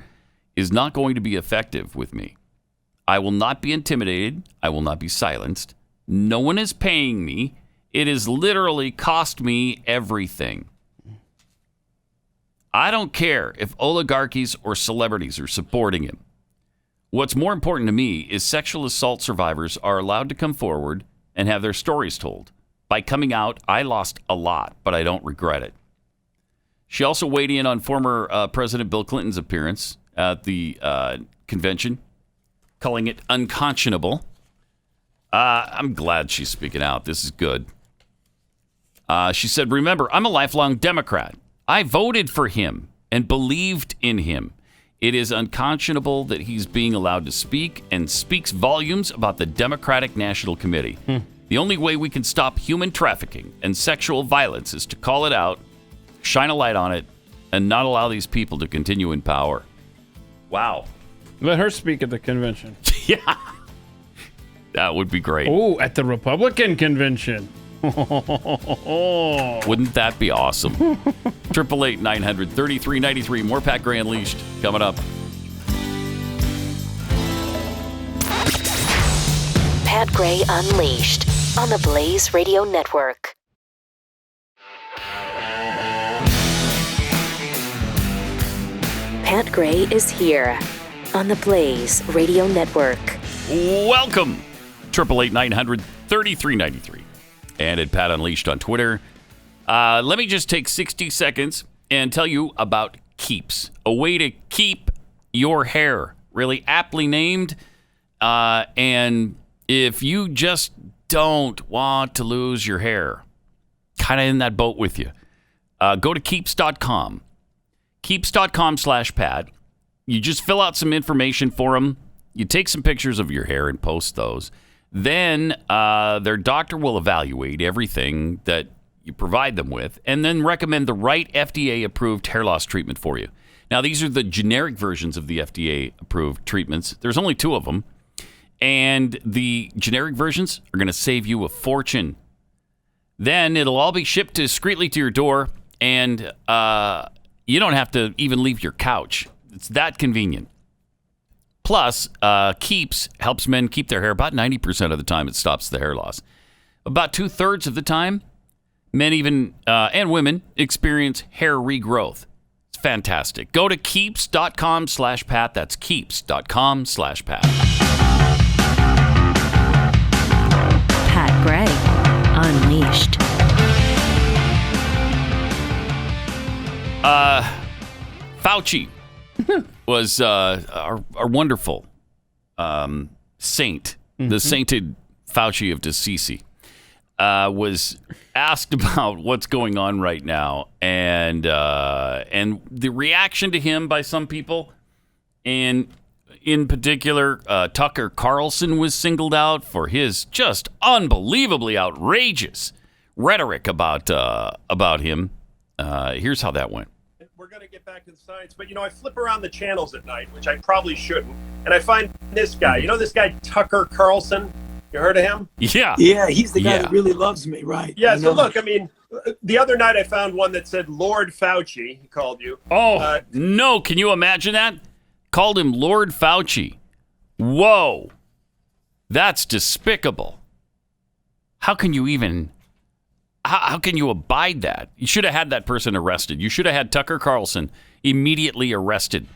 is not going to be effective with me. I will not be intimidated. I will not be silenced. No one is paying me. It has literally cost me everything. I don't care if oligarchies or celebrities are supporting him. What's more important to me is sexual assault survivors are allowed to come forward and have their stories told. By coming out, I lost a lot, but I don't regret it. She also weighed in on former President Bill Clinton's appearance at the convention, calling it unconscionable. I'm glad she's speaking out. This is good. She said, remember, I'm a lifelong Democrat. I voted for him and believed in him. It is unconscionable that he's being allowed to speak and speaks volumes about the Democratic National Committee. The only way we can stop human trafficking and sexual violence is to call it out, shine a light on it, and not allow these people to continue in power. Wow. Let her speak at the convention. Yeah. That would be great. Oh, at the Republican convention. Wouldn't that be awesome? 888-900-3393. More Pat Gray Unleashed coming up. Pat Gray Unleashed on the Blaze Radio Network. Pat Gray is here on the Blaze Radio Network. Welcome. 888-900-3393. And at Pat Unleashed on Twitter. Let me just take 60 seconds and tell you about Keeps, a way to keep your hair. Really aptly named. And if you just don't want to lose your hair, kind of in that boat with you, go to Keeps.com. Keeps.com/Pat. You just fill out some information for them. You take some pictures of your hair and post those. Then their doctor will evaluate everything that you provide them with and then recommend the right FDA-approved hair loss treatment for you. Now, these are the generic versions of the FDA-approved treatments. There's only 2 of them. And the generic versions are going to save you a fortune. Then it'll all be shipped discreetly to your door, and you don't have to even leave your couch. It's that convenient. Plus, Keeps helps men keep their hair about 90% of the time. It stops the hair loss. About 2/3 of the time, men and women experience hair regrowth. It's fantastic. Go to Keeps.com/Pat. That's Keeps.com/Pat. Pat Gray Unleashed. Fauci was our wonderful saint, the sainted Fauci of Assisi, was asked about what's going on right now and the reaction to him by some people. And in particular, Tucker Carlson was singled out for his just unbelievably outrageous rhetoric about him. Here's how that went. We're going to get back to the science, but I flip around the channels at night, which I probably shouldn't, and I find this guy. This guy Tucker Carlson. You heard of him? Yeah. Yeah, he's the guy that really loves me, right? Yeah, so look, I mean, the other night I found one that said Lord Fauci. He called you. Oh, no. Can you imagine that? Called him Lord Fauci. Whoa. That's despicable. How can you even... How can you abide that? You should have had that person arrested. You should have had Tucker Carlson immediately arrested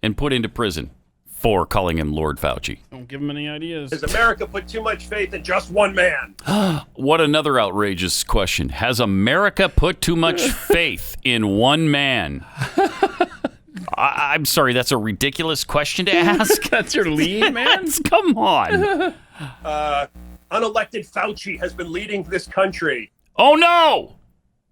and put into prison for calling him Lord Fauci. Don't give him any ideas. Does America put too much faith in just one man? What another outrageous question. Has America put too much faith in one man? I'm sorry, that's a ridiculous question to ask. That's your lead, man? Come on. Unelected Fauci has been leading this country. Oh, no!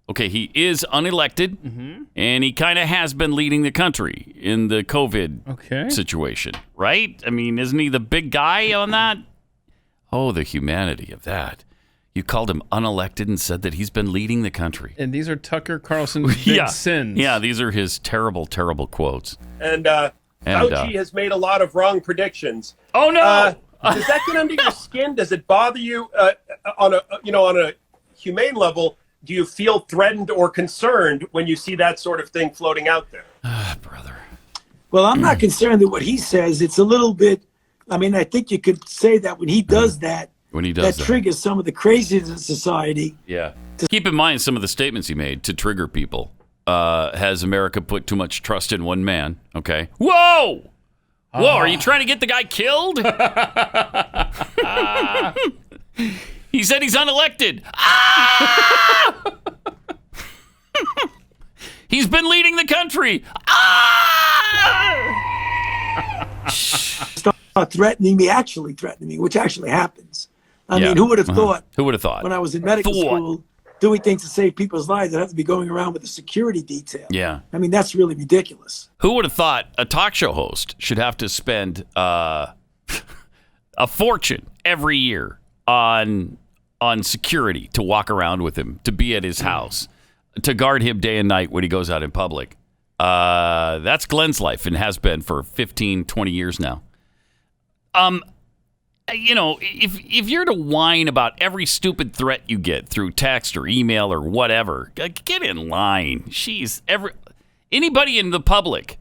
Okay, he is unelected, and he kind of has been leading the country in the COVID situation, right? I mean, isn't he the big guy on that? Oh, the humanity of that. You called him unelected and said that he's been leading the country. And these are Tucker Carlson's big sins. Yeah, these are his terrible, terrible quotes. And Fauci has made a lot of wrong predictions. Oh, no! Does that get under your skin? Does it bother you on a humane level? Do you feel threatened or concerned when you see that sort of thing floating out there? Brother. Well, I'm not concerned with what he says. It's a little bit, I mean, I think you could say that when he does that, that triggers some of the craziness in society. Yeah. Keep in mind some of the statements he made to trigger people. Has America put too much trust in one man? Okay. Whoa! Whoa, are you trying to get the guy killed? He said he's unelected. He's been leading the country. Start threatening me, which actually happens. I mean, who would have thought? Who would have thought? When I was in medical school, doing things to save people's lives, I'd have to be going around with a security detail. Yeah. I mean, that's really ridiculous. Who would have thought a talk show host should have to spend a fortune every year on security to walk around with him, to be at his house, to guard him day and night when he goes out in public? That's Glenn's life and has been for 15, 20 years now. You know, if you're to whine about every stupid threat you get through text or email or whatever, get in line. Anybody in the public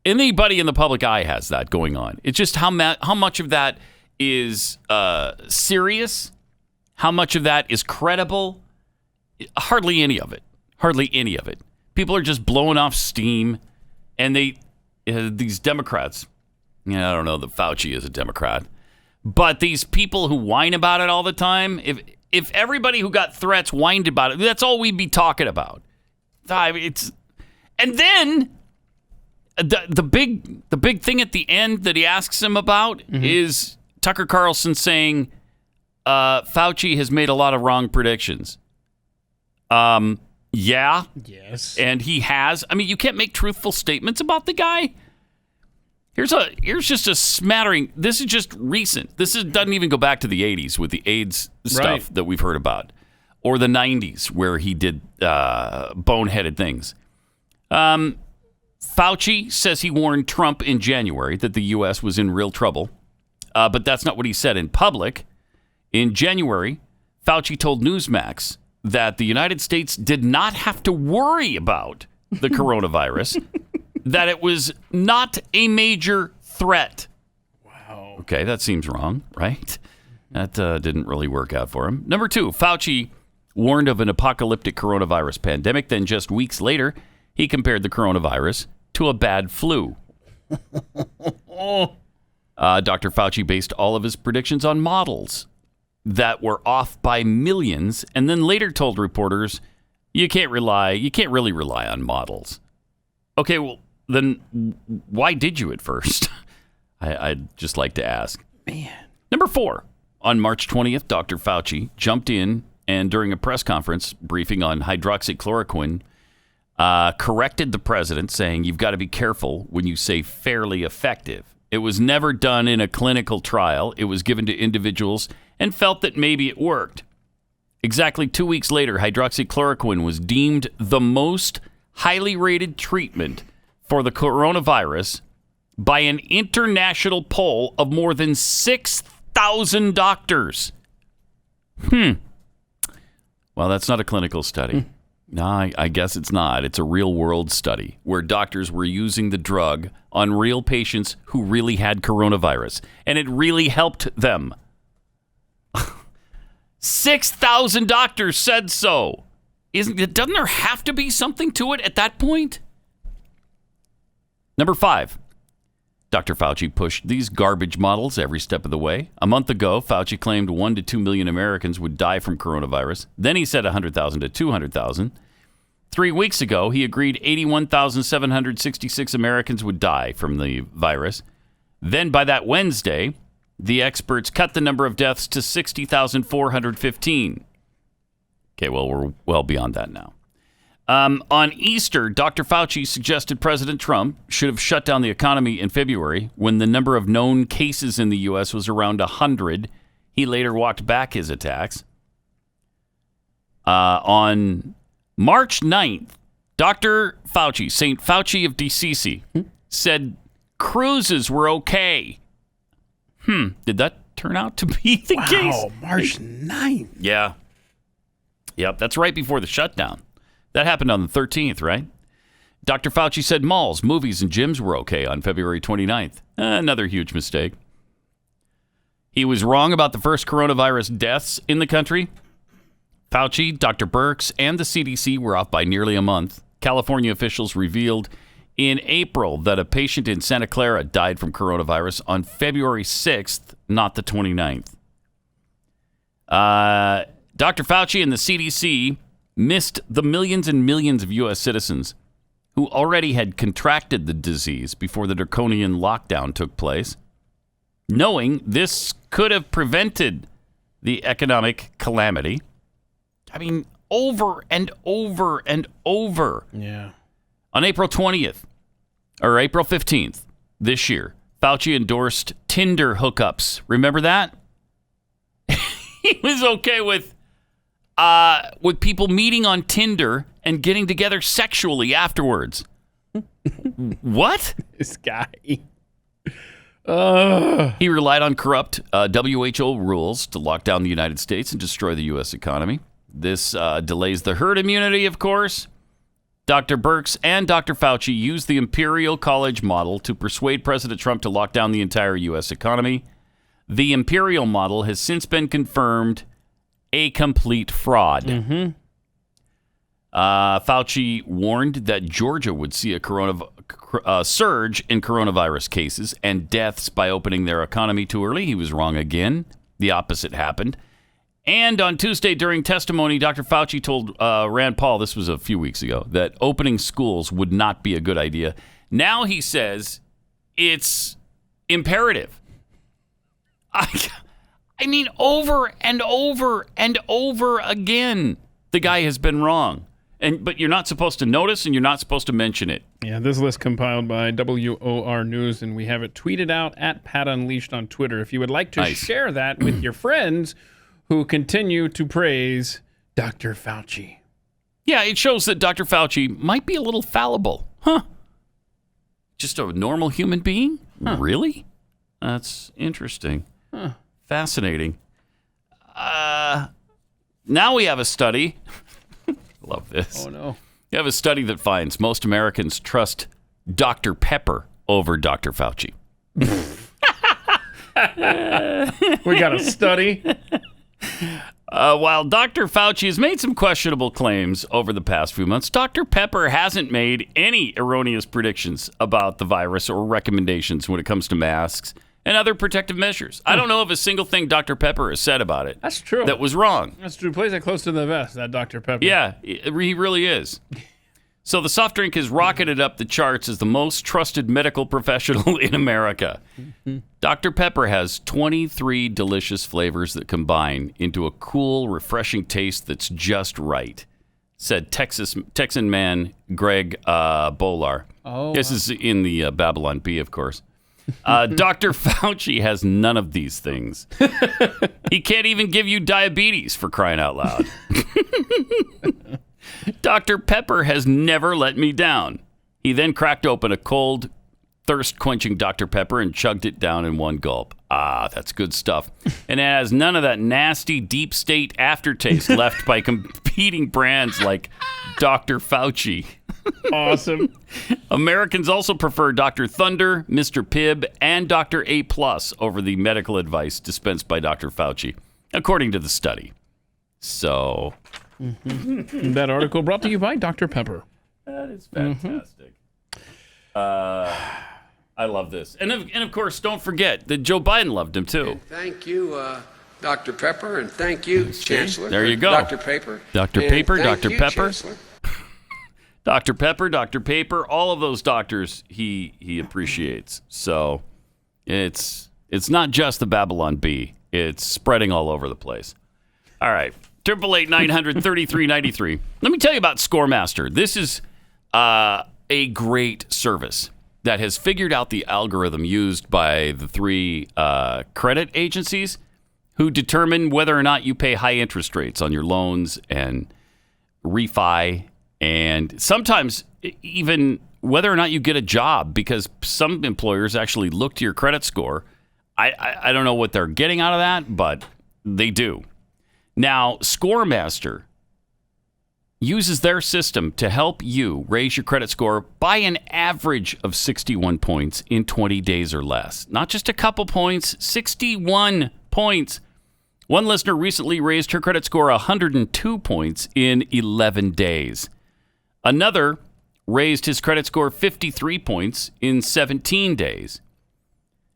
eye has that going on. It's just how much of that is serious, how much of that is credible. Hardly any of it. People are just blowing off steam, and these Democrats. I don't know that Fauci is a Democrat. But these people who whine about it all the time, if everybody who got threats whined about it, that's all we'd be talking about. And then the big thing at the end that he asks him about is Tucker Carlson saying Fauci has made a lot of wrong predictions. Yeah. Yes. And he has. I mean, you can't make truthful statements about the guy. Here's just a smattering. This is just recent. Doesn't even go back to the 80s with the AIDS stuff that we've heard about, or the 90s where he did boneheaded things. Fauci says he warned Trump in January that the U.S. was in real trouble, but that's not what he said in public. In January, Fauci told Newsmax that the United States did not have to worry about the coronavirus. That it was not a major threat. Wow. Okay, that seems wrong, right? That didn't really work out for him. Number two, Fauci warned of an apocalyptic coronavirus pandemic. Then just weeks later, he compared the coronavirus to a bad flu. Dr. Fauci based all of his predictions on models that were off by millions, and then later told reporters, you can't really rely on models. Okay, well, then why did you at first? I'd just like to ask. Man. Number 4, on March 20th, Dr. Fauci jumped in and during a press conference briefing on hydroxychloroquine, corrected the president, saying you've got to be careful when you say fairly effective. It was never done in a clinical trial. It was given to individuals and felt that maybe it worked. Exactly 2 weeks later, hydroxychloroquine was deemed the most highly rated treatment for the coronavirus by an international poll of more than 6,000 doctors Well, that's not a clinical study. No, I guess it's not. It's a real-world study where doctors were using the drug on real patients who really had coronavirus, and it really helped them. 6,000 doctors said so. Doesn't there have to be something to it at that point? Number 5. Dr. Fauci pushed these garbage models every step of the way. A month ago, Fauci claimed 1 to 2 million Americans would die from coronavirus. Then he said 100,000 to 200,000. 3 weeks ago, he agreed 81,766 Americans would die from the virus. Then by that Wednesday, the experts cut the number of deaths to 60,415. Okay, well, we're well beyond that now. On Easter, Dr. Fauci suggested President Trump should have shut down the economy in February when the number of known cases in the U.S. was around 100. He later walked back his attacks. On March 9th, Dr. Fauci, St. Fauci of DCC, said cruises were okay. Did that turn out to be the case? Wow, March 9th. Yeah. Yep, that's right before the shutdown. That happened on the 13th, right? Dr. Fauci said malls, movies, and gyms were okay on February 29th. Another huge mistake. He was wrong about the first coronavirus deaths in the country. Fauci, Dr. Birx, and the CDC were off by nearly a month. California officials revealed in April that a patient in Santa Clara died from coronavirus on February 6th, not the 29th. Dr. Fauci and the CDC missed the millions and millions of U.S. citizens who already had contracted the disease before the draconian lockdown took place, knowing this could have prevented the economic calamity. I mean, over and over and over. Yeah. On April 20th, or April 15th this year, Fauci endorsed Tinder hookups. Remember that? He was okay with people meeting on Tinder and getting together sexually afterwards. What? This guy. He relied on corrupt WHO rules to lock down the United States and destroy the U.S. economy. This delays the herd immunity, of course. Dr. Birx and Dr. Fauci used the Imperial College model to persuade President Trump to lock down the entire U.S. economy. The Imperial model has since been confirmed a complete fraud. Fauci warned that Georgia would see a surge in coronavirus cases and deaths by opening their economy too early. He was wrong again. The opposite happened. And on Tuesday during testimony, Dr. Fauci told Rand Paul, this was a few weeks ago, that opening schools would not be a good idea. Now he says it's imperative. I mean, over and over and over again, the guy has been wrong. But you're not supposed to notice and you're not supposed to mention it. Yeah, this list compiled by WOR News, and we have it tweeted out at Pat Unleashed on Twitter. If you would like to share that with your friends who continue to praise Dr. Fauci. Yeah, it shows that Dr. Fauci might be a little fallible. Huh. Just a normal human being? Huh. Really? That's interesting. Huh. Fascinating. Now we have a study. Love this. Oh, no. You have a study that finds most Americans trust Dr. Pepper over Dr. Fauci. We got a study. While Dr. Fauci has made some questionable claims over the past few months, Dr. Pepper hasn't made any erroneous predictions about the virus or recommendations when it comes to masks and other protective measures. I don't know of a single thing Dr. Pepper has said about it. That's true. That was wrong. That's true. Plays it close to the vest, that Dr. Pepper. Yeah, he really is. So the soft drink has rocketed up the charts as the most trusted medical professional in America. Dr. Pepper has 23 delicious flavors that combine into a cool, refreshing taste that's just right, said Texan man Greg Bolar. Oh, this is in the Babylon Bee, of course. Dr. Fauci has none of these things. He can't even give you diabetes, for crying out loud. Dr. Pepper has never let me down. He then cracked open a cold thirst-quenching Dr. Pepper and chugged it down in one gulp. Ah, that's good stuff. And it has none of that nasty deep state aftertaste left by competing brands like Dr. Fauci. Awesome. Americans also prefer Dr. Thunder, Mr. Pibb, and Dr. A+ over the medical advice dispensed by Dr. Fauci, according to the study. So... That article brought to you by Dr. Pepper. That is fantastic. I love this. And of course, don't forget that Joe Biden loved him, too. And thank you, Dr. Pepper, and thank you, Chancellor. There you go. Dr. Paper. Dr. Paper, Dr. Pepper. Chancellor. Dr. Pepper, Dr. Paper, all of those doctors he appreciates. So it's not just the Babylon Bee. It's spreading all over the place. All right. 888-900-3393. Let me tell you about Scoremaster. This is a great service that has figured out the algorithm used by the three credit agencies who determine whether or not you pay high interest rates on your loans and refi, and sometimes even whether or not you get a job, because some employers actually look to your credit score. I don't know what they're getting out of that, but they do. Now, Scoremaster uses their system to help you raise your credit score by an average of 61 points in 20 days or less. Not just a couple points, 61 points. One listener recently raised her credit score 102 points in 11 days. Another raised his credit score 53 points in 17 days.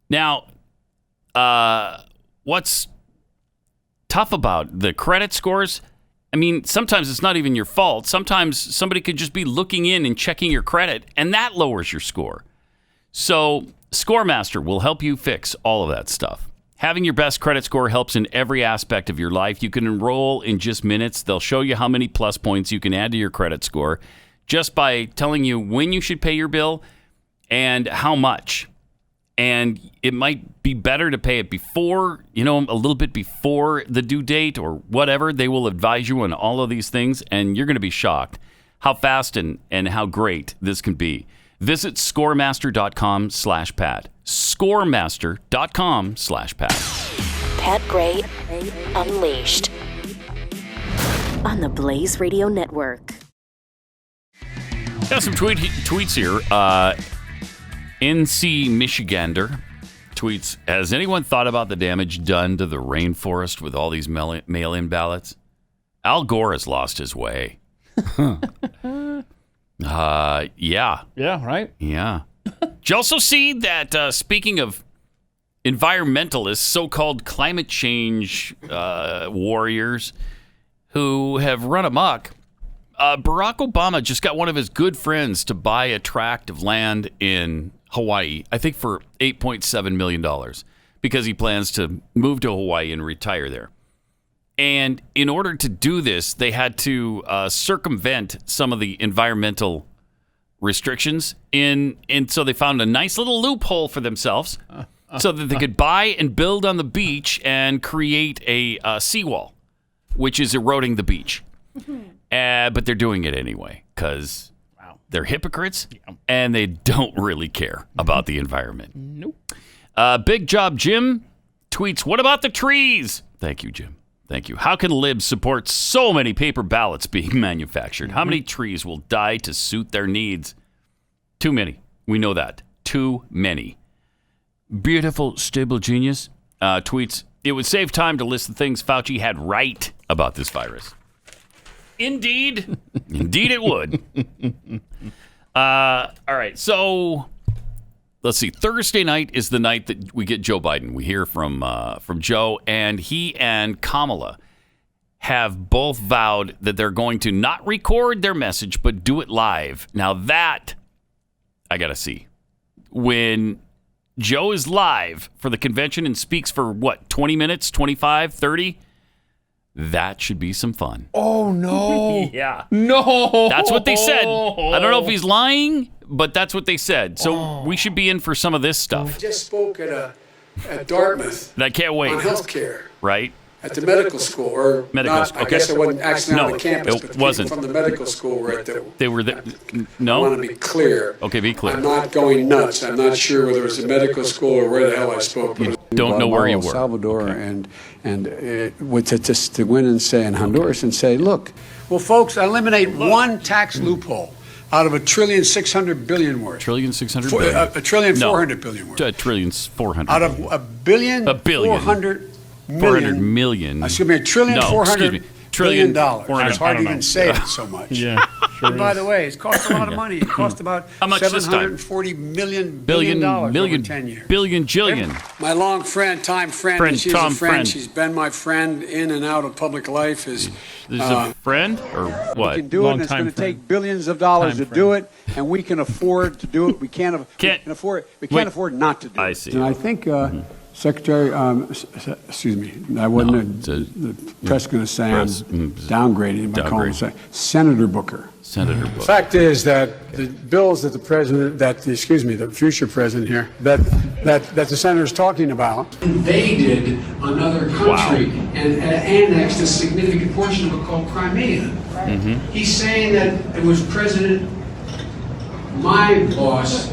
Now, what's tough about the credit scores? I mean, sometimes it's not even your fault. Sometimes somebody could just be looking in and checking your credit, and that lowers your score. So Scoremaster will help you fix all of that stuff. Having your best credit score helps in every aspect of your life. You can enroll in just minutes. They'll show you how many plus points you can add to your credit score just by telling you when you should pay your bill and how much. And it might be better to pay it before, a little bit before the due date or whatever. They will advise you on all of these things, and you're going to be shocked how fast and how great this can be. Visit scoremaster.com/Pat. Scoremaster.com/Pat. Pat Gray Unleashed on the Blaze Radio Network. Got some tweets here. NC Michigander tweets, has anyone thought about the damage done to the rainforest with all these mail-in ballots? Al Gore has lost his way. Yeah. Yeah, right? Yeah. Did you also see that, speaking of environmentalists, so-called climate change warriors who have run amok, Barack Obama just got one of his good friends to buy a tract of land in Hawaii, I think for $8.7 million, because he plans to move to Hawaii and retire there. And in order to do this, they had to circumvent some of the environmental restrictions. And so they found a nice little loophole for themselves so that they could buy and build on the beach and create a seawall, which is eroding the beach. But they're doing it anyway because they're hypocrites and they don't really care about the environment. Nope. Big Job Jim tweets, what about the trees? Thank you, Jim. Thank you. How can libs support so many paper ballots being manufactured? How many trees will die to suit their needs? Too many. We know that. Too many. Beautiful Stable Genius tweets, it would save time to list the things Fauci had right about this virus. Indeed. Indeed it would. All right. So let's see. Thursday night is the night that we get Joe Biden. We hear from Joe, and he and Kamala have both vowed that they're going to not record their message, but do it live. Now that I got to see. When Joe is live for the convention and speaks for what, 20 minutes, 25, 30? That should be some fun. Oh, no. Yeah. No. That's what they said. I don't know if he's lying, but that's what they said. So we should be in for some of this stuff. I just spoke at Dartmouth. And I can't wait. On healthcare. Right? at the medical school, or not. I guess I wasn't actually on the campus, but wasn't. From the medical school were at the. They were there. No? I want to be clear. Okay, be clear. I'm not going nuts. I'm not sure whether it was a medical school or where the hell I spoke. You don't know where you were. Salvador and to win and say in Honduras and say, look, well, folks, eliminate one tax loophole out of $1.6 trillion worth. $1.6 trillion. $1.4 trillion worth. $1.4 Out of $1.4 billion. $400 million. Excuse me, $1.4 trillion. It's hard to even say it so much. Yeah. Sure and by the way, it's cost a lot of money. It cost about $740 billion over 10 years. Jillion. My long friend, she's a friend. She's been my friend in and out of public life. Is a friend or what? We can do it, and it's going to take billions of dollars to do it, and we can afford to do it. We can't afford not to do it. I see. And I think Secretary, excuse me, I wasn't the press going to say I'm downgrading him by calling him Senator Booker. Senator Booker. The fact is that the bills that the future president here, that the senator is talking about, invaded another country and annexed a significant portion of it called Crimea. Mm-hmm. He's saying that it was my boss.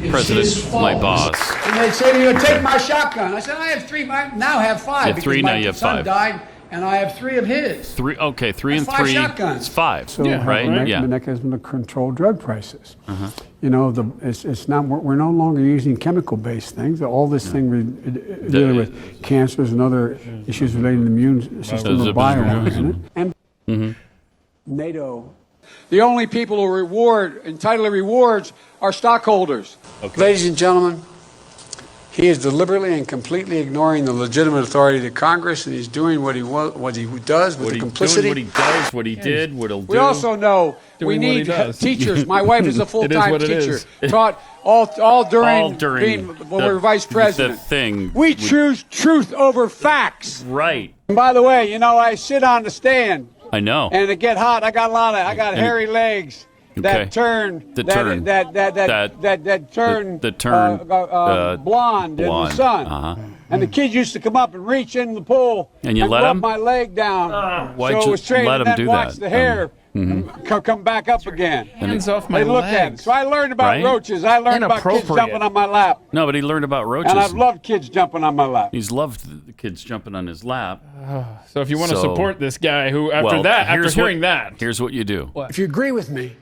My boss. And they say to you, take my shotgun. I said, I have 3. I now have 5. You have 3, now you have 5. My son died, and I have 3 of his. 3, okay, 3 and 3. Shotguns. It's 5. So right? Yeah. Mechanism to control drug prices. Uh-huh. You know, it's not. We're no longer using chemical-based things. All this thing dealing with cancers and other issues relating to the immune system or bio. And NATO. The only people who entitled to rewards are stockholders. Okay. Ladies and gentlemen, he is deliberately and completely ignoring the legitimate authority of the Congress, and he's doing what he does with the complicity. What he does, what he did, what he'll do. We also know we need teachers. My wife is a full-time teacher. Taught all during being vice president. The thing. We choose truth over facts. Right. And by the way, I sit on the stand. I know. And it get hot. I got hairy legs that turn blonde in the sun. Uh-huh. And the kids used to come up and reach in the pool and rub my leg down. Why'd so it was trained let and them then do watch that? the hair come back up again. Hands off my legs. At it. So I learned about roaches. I learned about kids jumping on my lap. No, but he learned about roaches. And I've loved kids jumping on my lap. He's loved the kids jumping on his lap. So if you want to support this guy who, after hearing that. Here's what you do. What? If you agree with me,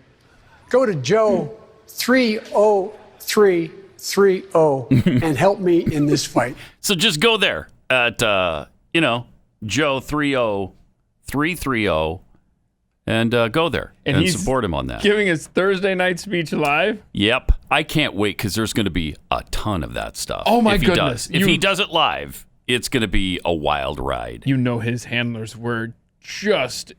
go to Joe 30330 and help me in this fight. So just go there at, Joe 30330 and go there and support him on that. Giving his Thursday night speech live? Yep. I can't wait because there's going to be a ton of that stuff. Oh, my goodness. If he does it live, it's going to be a wild ride. His handlers were just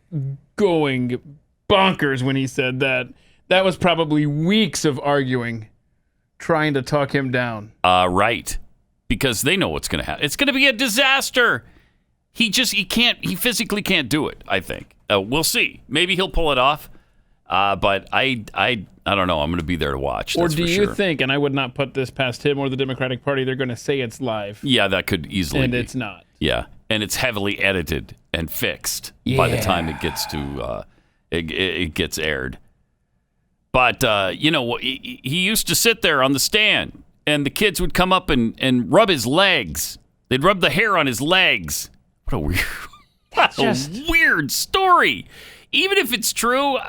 going bonkers when he said that. That was probably weeks of arguing, trying to talk him down. Right. Because they know what's going to happen. It's going to be a disaster. He physically can't do it, I think. We'll see. Maybe he'll pull it off. But I don't know. I'm going to be there to watch. Or do you think, and I would not put this past him or the Democratic Party, they're going to say it's live? Yeah, that could easily be. And it's not. Yeah. And it's heavily edited and fixed by the time it gets to it gets aired. But, he used to sit there on the stand, and the kids would come up and rub his legs. They'd rub the hair on his legs. What a weird story. Even if it's true,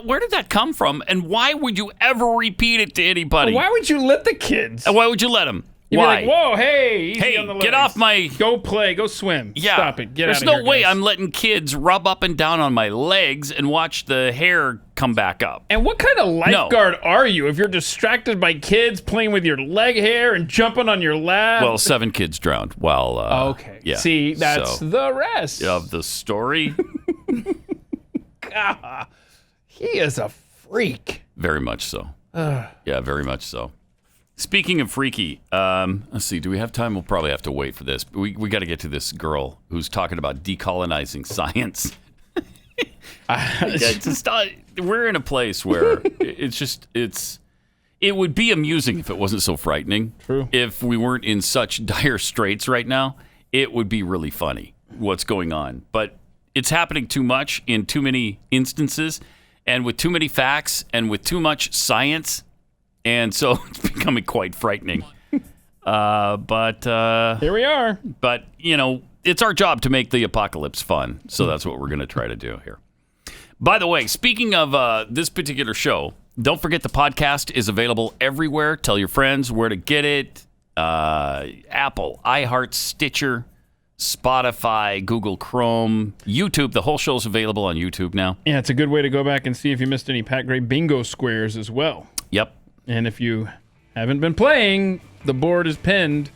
where did that come from? And why would you ever repeat it to anybody? Why would you let the kids? Why would you let them? You'd Why? Be like, whoa, hey, easy on the legs. Get off my... Go play, go swim. Yeah. Stop it, get There's out of here, no way guys. I'm letting kids rub up and down on my legs and watch the hair come back up. And what kind of lifeguard are you if you're distracted by kids playing with your leg hair and jumping on your lap? Well, 7 kids drowned while... okay. Yeah. See, that's the rest. Of the story. God, he is a freak. Very much so. Yeah, very much so. Speaking of freaky, let's see. Do we have time? We'll probably have to wait for this. We got to get to this girl who's talking about decolonizing science. We're in a place where it would be amusing if it wasn't so frightening. True. If we weren't in such dire straits right now, it would be really funny. what's going on. But it's happening too much in too many instances and with too many facts and with too much science. And so it's becoming quite frightening. But here we are. But, it's our job to make the apocalypse fun. So that's what we're going to try to do here. By the way, speaking of this particular show, don't forget the podcast is available everywhere. Tell your friends where to get it. Apple, iHeart, Stitcher, Spotify, Google Chrome, YouTube. The whole show's available on YouTube now. Yeah, it's a good way to go back and see if you missed any Pat Gray bingo squares as well. Yep. And if you haven't been playing, the board is pinned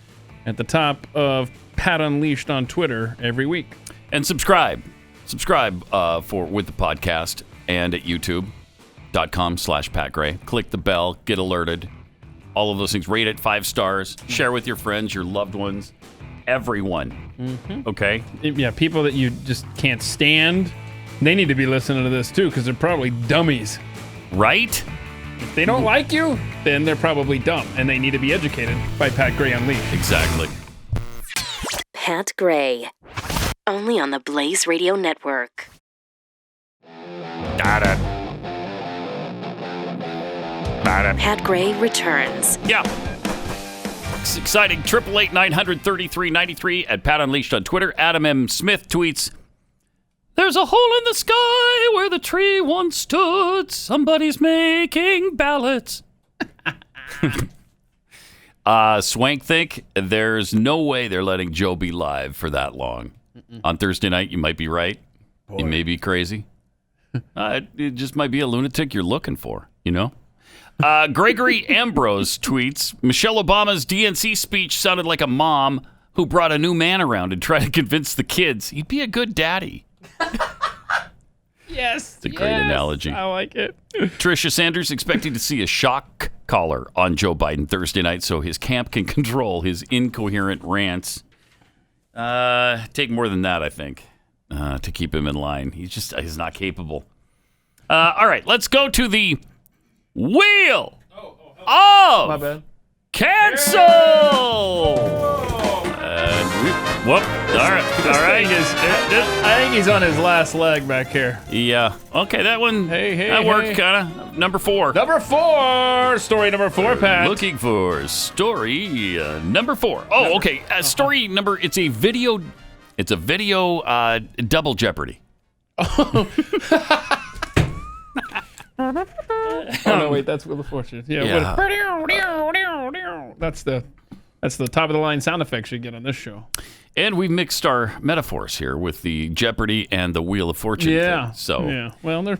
at the top of Pat Unleashed on Twitter every week. And subscribe. Subscribe with the podcast and at youtube.com/Pat Gray. Click the bell, get alerted. All of those things. Rate it 5 stars. Share with your friends, your loved ones, everyone. Mm-hmm. Okay? Yeah, people that you just can't stand, they need to be listening to this too because they're probably dummies. Right? If they don't like you, then they're probably dumb, and they need to be educated by Pat Gray Unleashed. Exactly. Pat Gray. Only on the Blaze Radio Network. Got it. Pat Gray returns. Yeah. It's exciting. 888-900-3393 at Pat Unleashed on Twitter. Adam M. Smith tweets, "There's a hole in the sky where the tree once stood. Somebody's making ballots." Swank think there's no way they're letting Joe be live for that long. On Thursday night, you might be right. Boy. You may be crazy. It just might be a lunatic you're looking for, Gregory Ambrose tweets, "Michelle Obama's DNC speech sounded like a mom who brought a new man around and tried to convince the kids he'd be a good daddy." Yes. It's a great analogy. I like it. Tricia Sanders expecting to see a shock collar on Joe Biden Thursday night so his camp can control his incoherent rants. Take more than that, I think, to keep him in line. He's not capable. All right, let's go to the wheel of My bad. Cancel. Whoop. All right. I think he's on his last leg back here. Yeah. Okay, that one. That worked, kind of. Number 4. Story number 4, Pat. Looking for story number 4. Oh, okay. Story number. It's a video. It's a video. Double Jeopardy. Oh no! Wait, that's Wheel of Fortune. Yeah. That's the top of the line sound effects you get on this show. And we mixed our metaphors here with the Jeopardy and the Wheel of Fortune. Yeah. Thing, well, they're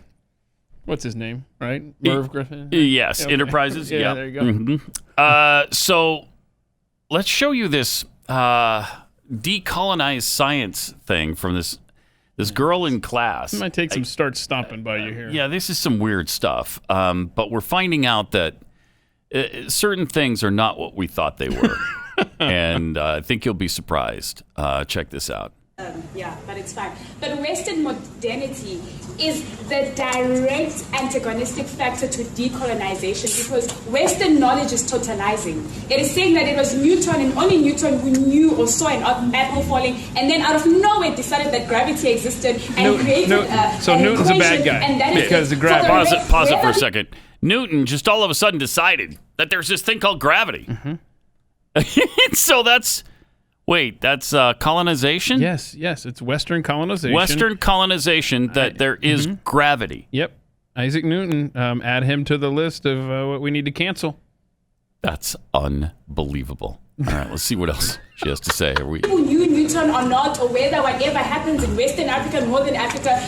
what's his name, right? Merv Griffin. Yes. Okay. Enterprises. Yeah. Yep. There you go. Mm-hmm. So let's show you this decolonize science thing from this girl in class. It might take some start stomping by you here. Yeah, this is some weird stuff. But we're finding out that certain things are not what we thought they were. And I think you'll be surprised. Check this out. But it's fine. But Western modernity is the direct antagonistic factor to decolonization because Western knowledge is totalizing. It is saying that it was Newton and only Newton who knew or saw an apple falling and then out of nowhere decided that gravity existed and created so Newton's a bad guy and that because the Pause it for a second. Newton just all of a sudden decided that there's this thing called gravity. Mm-hmm. So that's colonization? Yes, it's Western colonization. Western colonization that there is gravity. Yep. Isaac Newton, add him to the list of what we need to cancel. That's unbelievable. All right, let's see what else she has to say. People knew Newton or not, or whether whatever happens in Western Africa, Northern Africa,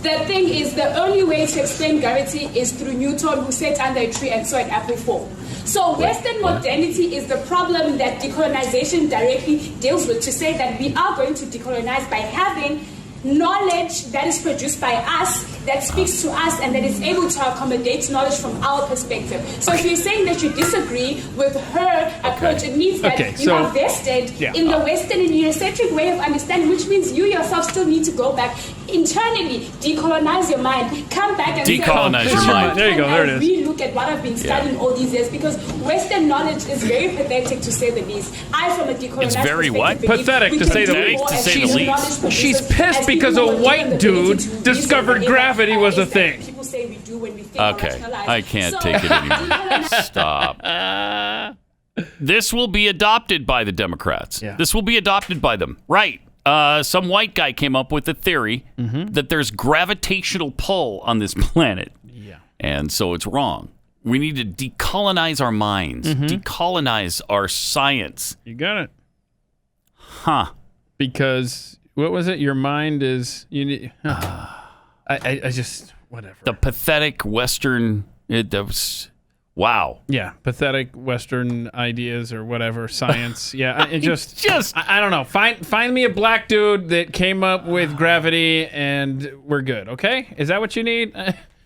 the thing is the only way to explain gravity is through Newton, who sat under a tree and saw an apple fall. So Western modernity is the problem that decolonization directly deals with, to say that we are going to decolonize by having knowledge that is produced by us, that speaks to us, and that is able to accommodate knowledge from our perspective. So if you're saying that you disagree with her approach, it means that you are vested in the Western and Eurocentric way of understanding, which means you yourself still need to go back internally, decolonize your mind, come back and decolonize your mind. There you go. There it is. look at what I've been studying all these years, because Western knowledge is very pathetic to say the least. I, from a decolonized It's very what? Pathetic to say the least. She's pissed because a white dude discovered gravity was a thing. Okay, I can't take it anymore. Stop. This will be adopted by the Democrats. Yeah. This will be adopted by them. Right. Some white guy came up with a theory that there's gravitational pull on this planet. Yeah. And so it's wrong. We need to decolonize our minds, decolonize our science. You got it. Huh. Because, what was it? Your mind is... You need, I just... Whatever. The pathetic Western... Wow. Yeah, pathetic Western ideas or whatever, science. Yeah, it just I don't know. Find me a black dude that came up with gravity and we're good, okay? Is that what you need?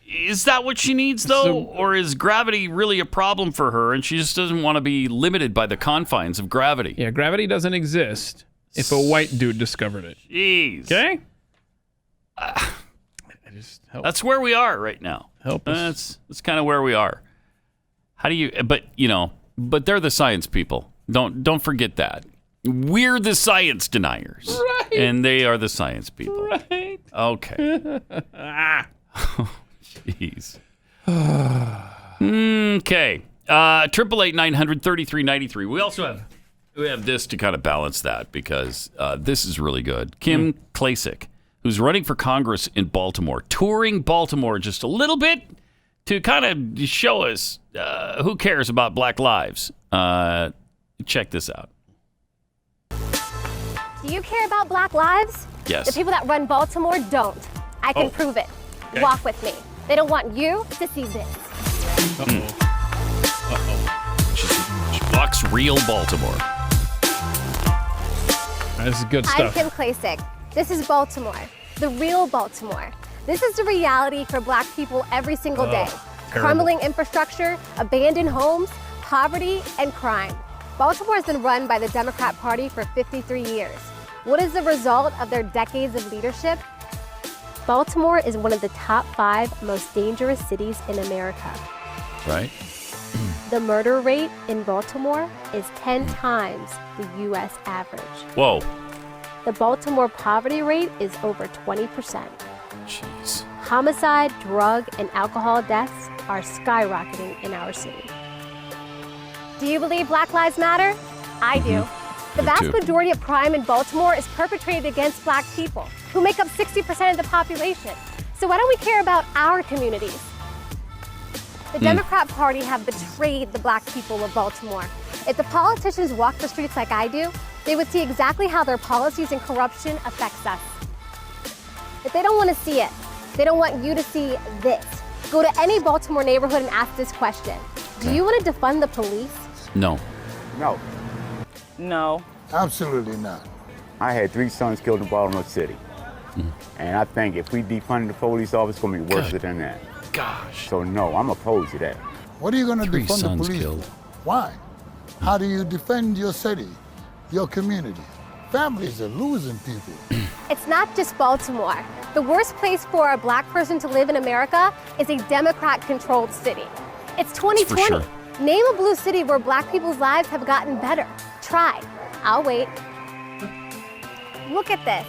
Is that what she needs, though? Or is gravity really a problem for her and she just doesn't want to be limited by the confines of gravity? Yeah, gravity doesn't exist if a white dude discovered it. Jeez. Okay? That's where we are right now. Help us. That's kind of where we are. How do you? But they're the science people. Don't forget that. We're the science deniers, right? And they are the science people, right? Okay. Jeez. Okay. 888-900-3393. We have this to kind of balance that because this is really good. Kim Klacik, who's running for Congress in Baltimore, touring Baltimore just a little bit to kind of show us who cares about black lives. Check this out. Do you care about black lives? Yes. The people that run Baltimore don't. I can prove it. Okay. Walk with me. They don't want you to see this. She walks real Baltimore. This is good stuff. I'm Kim Klacik. This is Baltimore. The real Baltimore. This is the reality for black people every single day. Crumbling infrastructure, abandoned homes, poverty, and crime. Baltimore has been run by the Democrat Party for 53 years. What is the result of their decades of leadership? Baltimore is one of the top 5 most dangerous cities in America. Right. The murder rate in Baltimore is 10 times the U.S. average. Whoa. The Baltimore poverty rate is over 20%. Jeez. Homicide, drug, and alcohol deaths are skyrocketing in our city. Do you believe Black Lives Matter? I do. The vast majority of crime in Baltimore is perpetrated against black people, who make up 60% of the population. So why don't we care about our communities? The Democrat Party have betrayed the black people of Baltimore. If the politicians walked the streets like I do, they would see exactly how their policies and corruption affects us. If they don't want to see it, they don't want you to see this. Go to any Baltimore neighborhood and ask this question. Do you want to defund the police? No. No. No. Absolutely not. I had 3 sons killed in Baltimore City. And I think if we defund the police officer, it's going to be worse than that. Gosh. So no, I'm opposed to that. What are you going to 3 defund the sons police killed. for? Why? How do you defend your city, your community? Families are losing people. It's not just Baltimore. The worst place for a black person to live in America is a Democrat-controlled city. It's 2020. Sure. Name a blue city where black people's lives have gotten better. Try. I'll wait. Look at this.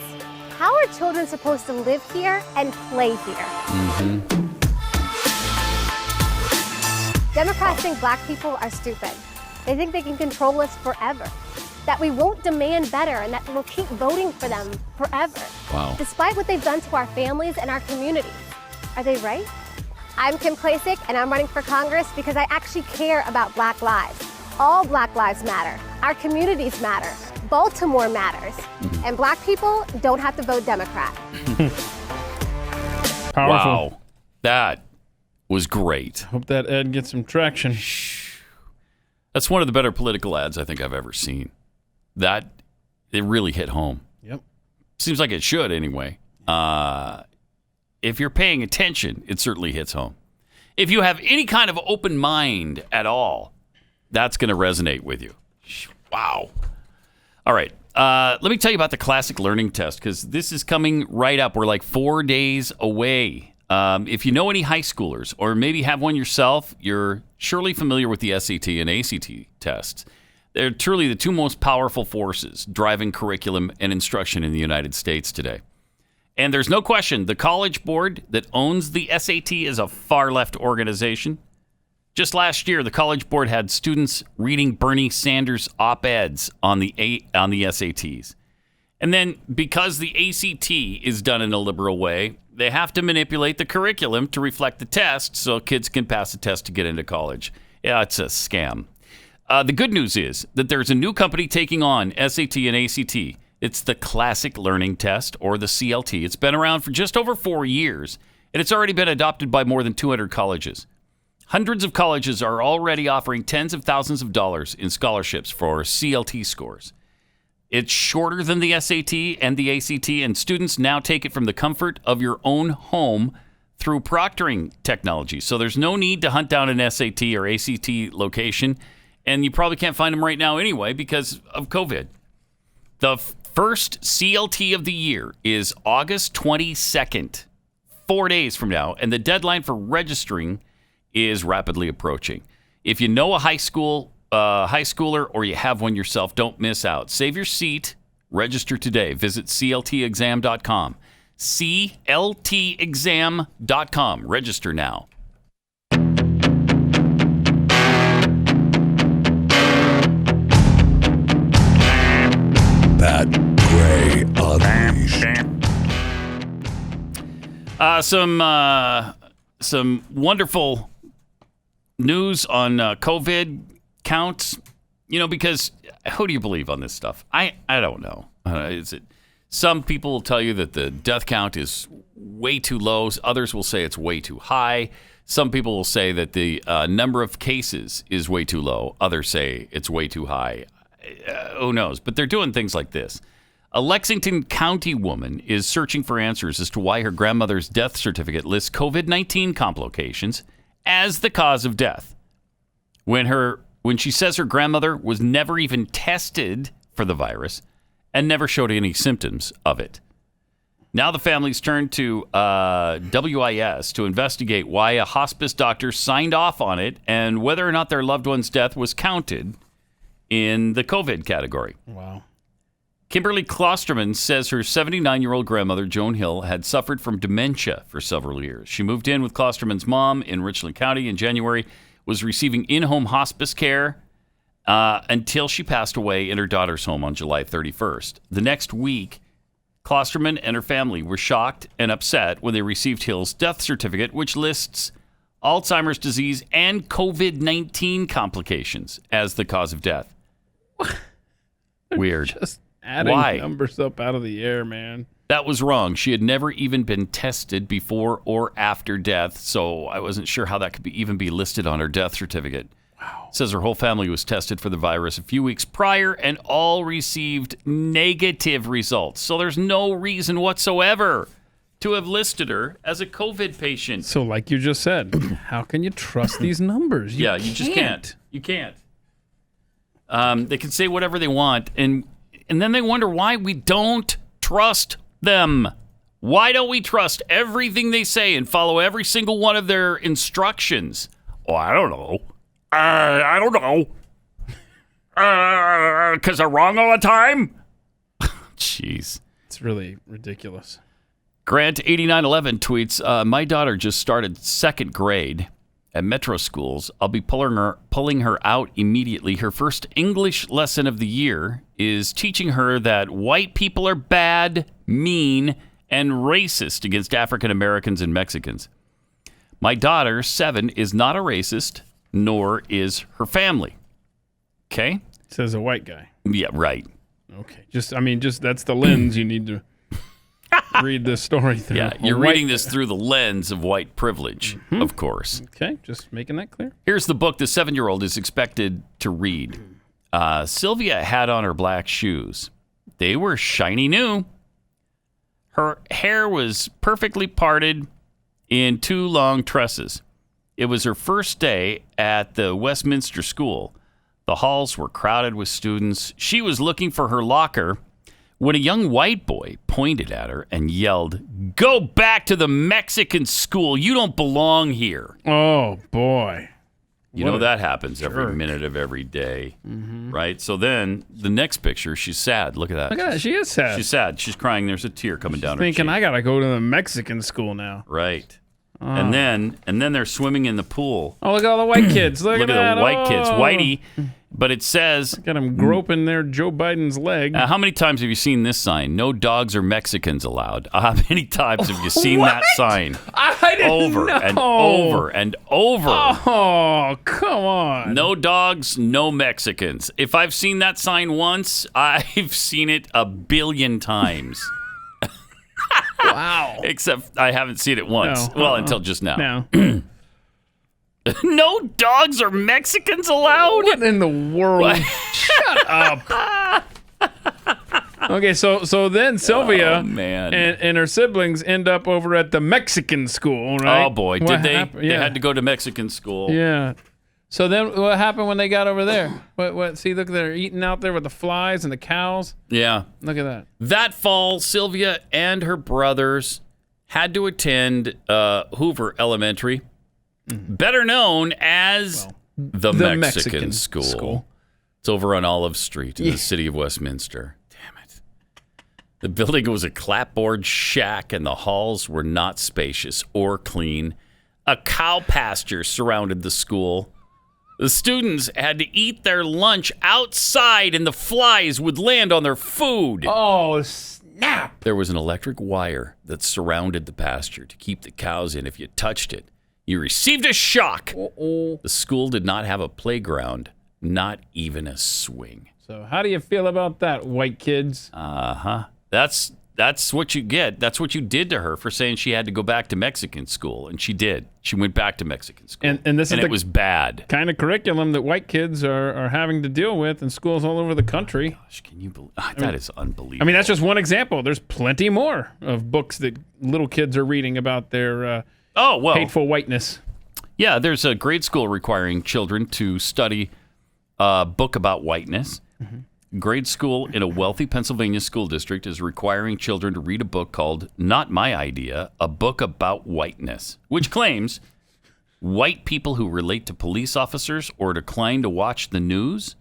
How are children supposed to live here and play here? Democrats think black people are stupid. They think they can control us forever. That we won't demand better and that we'll keep voting for them forever. Wow. Despite what they've done to our families and our communities. Are they right? I'm Kim Klacik and I'm running for Congress because I actually care about black lives. All black lives matter. Our communities matter. Baltimore matters. And black people don't have to vote Democrat. Powerful. Wow. That was great. Hope that ad gets some traction. That's one of the better political ads I think I've ever seen. It really hit home. Yep. Seems like it should anyway. If you're paying attention, it certainly hits home. If you have any kind of open mind at all, that's going to resonate with you. Wow. All right. Let me tell you about the classic learning test because this is coming right up. We're like 4 days away If you know any high schoolers or maybe have one yourself, you're surely familiar with the SAT and ACT tests. They're truly the two most powerful forces driving curriculum and instruction in the United States today. And there's no question the College Board that owns the SAT is a far-left organization. Just last year, the College Board had students reading Bernie Sanders op-eds on the SATs. And then because the ACT is done in a liberal way, they have to manipulate the curriculum to reflect the test so kids can pass the test to get into college. Yeah, it's a scam. The good news is that there's a new company taking on SAT and ACT. It's the Classic Learning Test, or the CLT. It's been around for just over 4 years, and it's already been adopted by more than 200 colleges. Hundreds of colleges are already offering tens of thousands of dollars in scholarships for CLT scores. It's shorter than the SAT and the ACT, and students now take it from the comfort of your own home through proctoring technology. So there's no need to hunt down an SAT or ACT location, and you probably can't find them right now anyway because of COVID. The first CLT of the year is August 22nd, 4 days from now, and the deadline for registering is rapidly approaching. If you know a high schooler or you have one yourself, don't miss out. Save your seat. Register today. Visit cltexam.com. cltexam.com. Register now. Pat Gray Unleashed. Some wonderful news on COVID counts, because who do you believe on this stuff? I don't know. Some people will tell you that the death count is way too low. Others will say it's way too high. Some people will say that the number of cases is way too low. Others say it's way too high. Who knows? But they're doing things like this. A Lexington County woman is searching for answers as to why her grandmother's death certificate lists COVID-19 complications as the cause of death. When she says her grandmother was never even tested for the virus and never showed any symptoms of it. Now the family's turned to WIS to investigate why a hospice doctor signed off on it and whether or not their loved one's death was counted in the COVID category. Wow. Kimberly Klosterman says her 79-year-old grandmother, Joan Hill, had suffered from dementia for several years. She moved in with Klosterman's mom in Richland County in January, was receiving in-home hospice care until she passed away in her daughter's home on July 31st. The next week, Klosterman and her family were shocked and upset when they received Hill's death certificate, which lists Alzheimer's disease and COVID-19 complications as the cause of death. Weird. Just adding numbers up out of the air, man. That was wrong. She had never even been tested before or after death, so I wasn't sure how that could even be listed on her death certificate. Wow. It says her whole family was tested for the virus a few weeks prior and all received negative results. So there's no reason whatsoever to have listed her as a COVID patient. So like you just said, how can you trust these numbers? You just can't. You can't. They can say whatever they want, and then they wonder why we don't trust them. Why don't we trust everything they say and follow every single one of their instructions? Oh, I don't know. I don't know. Because they're wrong all the time? Jeez. It's really ridiculous. Grant8911 tweets, my daughter just started second grade at Metro Schools. I'll be pulling her out immediately. Her first English lesson of the year is teaching her that white people are bad, mean, and racist against African Americans and Mexicans. My daughter, 7, is not a racist, nor is her family. Okay? Says a white guy. Yeah, right. Okay. Just that's the lens you need to read this story through. Yeah, you're reading this through the lens of white privilege, of course. Okay, just making that clear. Here's the book the 7-year-old is expected to read. Sylvia had on her black shoes. They were shiny new. Her hair was perfectly parted in 2 long tresses. It was her first day at the Westminster School. The halls were crowded with students. She was looking for her locker when a young white boy pointed at her and yelled, "Go back to the Mexican school. You don't belong here." Oh, boy. You know that happens every minute of every day, right? So then the next picture, she's sad. Look at that. Look at that. She is sad. She's sad. She's crying. There's a tear coming down her cheek. Thinking, I got to go to the Mexican school now. Right. And then they're swimming in the pool. Oh, look at all the white kids. Look at that. the white kids. Whitey. But it says... Look at him groping there Joe Biden's leg. How many times have you seen this sign? No dogs or Mexicans allowed. How many times have you seen that sign? I didn't over know. and over and over. Oh, come on. No dogs, no Mexicans. If I've seen that sign once, I've seen it a billion times. Wow. Except I haven't seen it once. No. Well, until just now. No. No dogs or Mexicans allowed? What in the world? Shut up. Okay, so then Sylvia and her siblings end up over at the Mexican school, right? Oh, boy. Did they? Happened? They had to go to Mexican school. Yeah. So then what happened when they got over there? What? See, look, they're eating out there with the flies and the cows. Yeah. Look at that. That fall, Sylvia and her brothers had to attend Hoover Elementary, better known as the Mexican school. It's over on Olive Street in the city of Westminster. Damn it. The building was a clapboard shack, and the halls were not spacious or clean. A cow pasture surrounded the school. The students had to eat their lunch outside, and the flies would land on their food. Oh, snap. There was an electric wire that surrounded the pasture to keep the cows in. If you touched it, you received a shock. The school did not have a playground, not even a swing. So how do you feel about that, white kids? That's what you get. That's what you did to her for saying she had to go back to Mexican school, and she did. She went back to Mexican school, and it was bad. Kind of curriculum that white kids are having to deal with in schools all over the country. Gosh, can you believe that? Is unbelievable. I mean, that's just one example. There's plenty more of books that little kids are reading about their hateful whiteness. Yeah, there's a grade school requiring children to study a book about whiteness. Grade school in a wealthy Pennsylvania school district is requiring children to read a book called Not My Idea, a book about whiteness, which claims white people who relate to police officers or decline to watch the news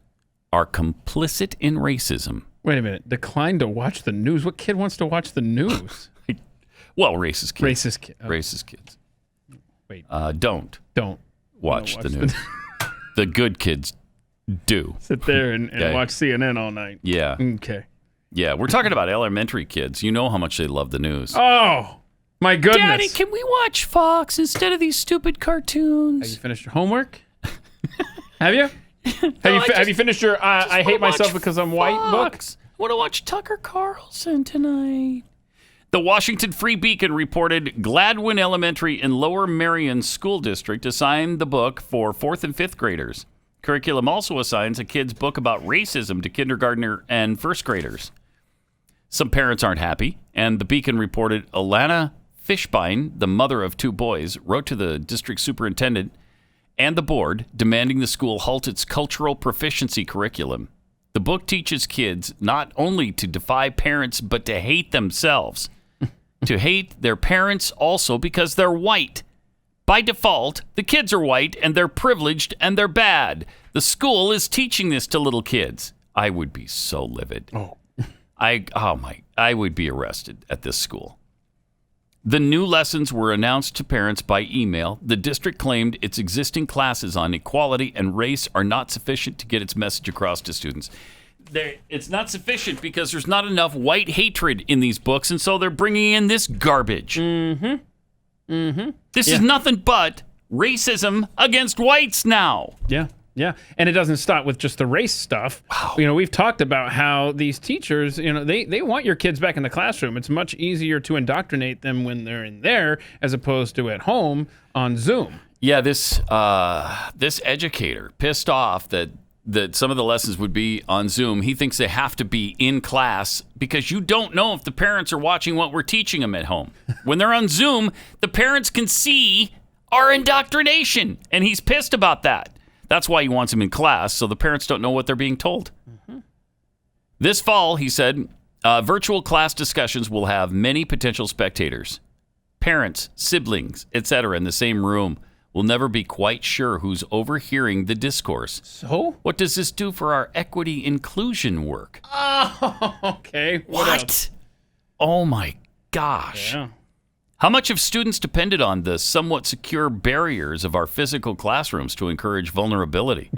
are complicit in racism. Wait a minute. Decline to watch the news? What kid wants to watch the news? Well, racist kids. Racist kids. Racist kids. Wait. Don't watch the news. The good kids do. Sit there and watch CNN all night. Yeah. Okay. Yeah, we're talking about elementary kids. You know how much they love the news. Oh, my goodness. Daddy, can we watch Fox instead of these stupid cartoons? Have you finished your homework? Have you? Have you finished your I Hate Myself Because I'm White book? I want to watch Tucker Carlson tonight. The Washington Free Beacon reported Gladwin Elementary in Lower Merion School District assigned the book for 4th and 5th graders. Curriculum also assigns a kid's book about racism to kindergartner and first graders. Some parents aren't happy, and the Beacon reported Alana Fishbein, the mother of 2 boys, wrote to the district superintendent and the board demanding the school halt its cultural proficiency curriculum. The book teaches kids not only to defy parents, but to hate themselves. To hate their parents also because they're white. By default, the kids are white and they're privileged and they're bad. The school is teaching this to little kids. I would be so livid. I would be arrested at this school. The new lessons were announced to parents by email. The district claimed its existing classes on equality and race are not sufficient to get its message across to students. It's not sufficient because there's not enough white hatred in these books, and so they're bringing in this garbage. This is nothing but racism against whites now. Yeah. And it doesn't stop with just the race stuff. Wow. You know, we've talked about how these teachers, you know, they want your kids back in the classroom. It's much easier to indoctrinate them when they're in there as opposed to at home on Zoom. Yeah, this educator pissed off that some of the lessons would be on Zoom. He thinks they have to be in class because you don't know if the parents are watching what we're teaching them at home. When they're on Zoom, the parents can see our indoctrination, and he's pissed about that. That's why he wants them in class, so the parents don't know what they're being told. This fall, he said, Virtual class discussions will have many potential spectators, parents, siblings, etc. in the same room. We'll never be quite sure who's overhearing the discourse. So? What does this do for our equity inclusion work? Oh, okay. What? Oh, my gosh. Yeah. How much have students depended on the somewhat secure barriers of our physical classrooms to encourage vulnerability?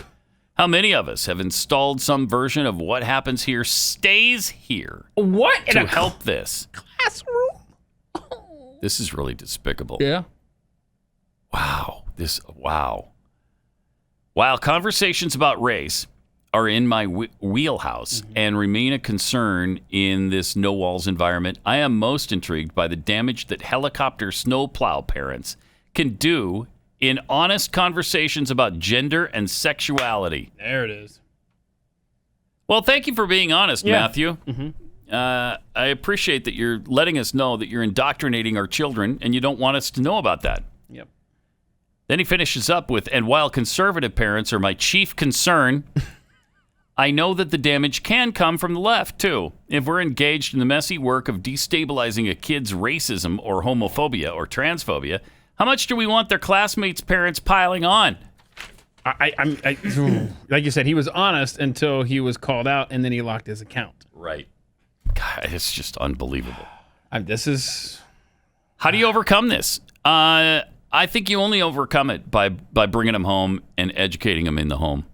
How many of us have installed some version of what happens here stays here? What? To help this? Classroom? This is really despicable. Yeah. Wow. While conversations about race are in my wheelhouse and remain a concern in this no-walls environment, I am most intrigued by the damage that helicopter snowplow parents can do in honest conversations about gender and sexuality. There it is. Well, thank you for being honest, Yeah. Matthew. I appreciate that you're letting us know that you're indoctrinating our children and you don't want us to know about that. Yep. Then he finishes up with, and while conservative parents are my chief concern, I know that the damage can come from the left, too. If we're engaged in the messy work of destabilizing a kid's racism or homophobia or transphobia, how much do we want their classmates' parents piling on? Like you said, he was honest until he was called out, and then he locked his account. Right. God, it's just unbelievable. How do you overcome this? I think you only overcome it by bringing them home and educating them in the home.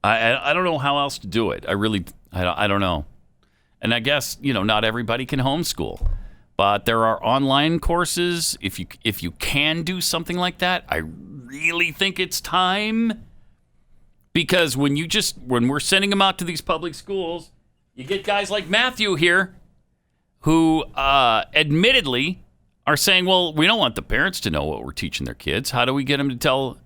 I don't know how else to do it. I don't know. And I guess, not everybody can homeschool. But there are online courses. If you can do something like that, I really think it's time. Because when we're sending them out to these public schools, you get guys like Matthew here who admittedly are saying, well, we don't want the parents to know what we're teaching their kids. How do we get them to tell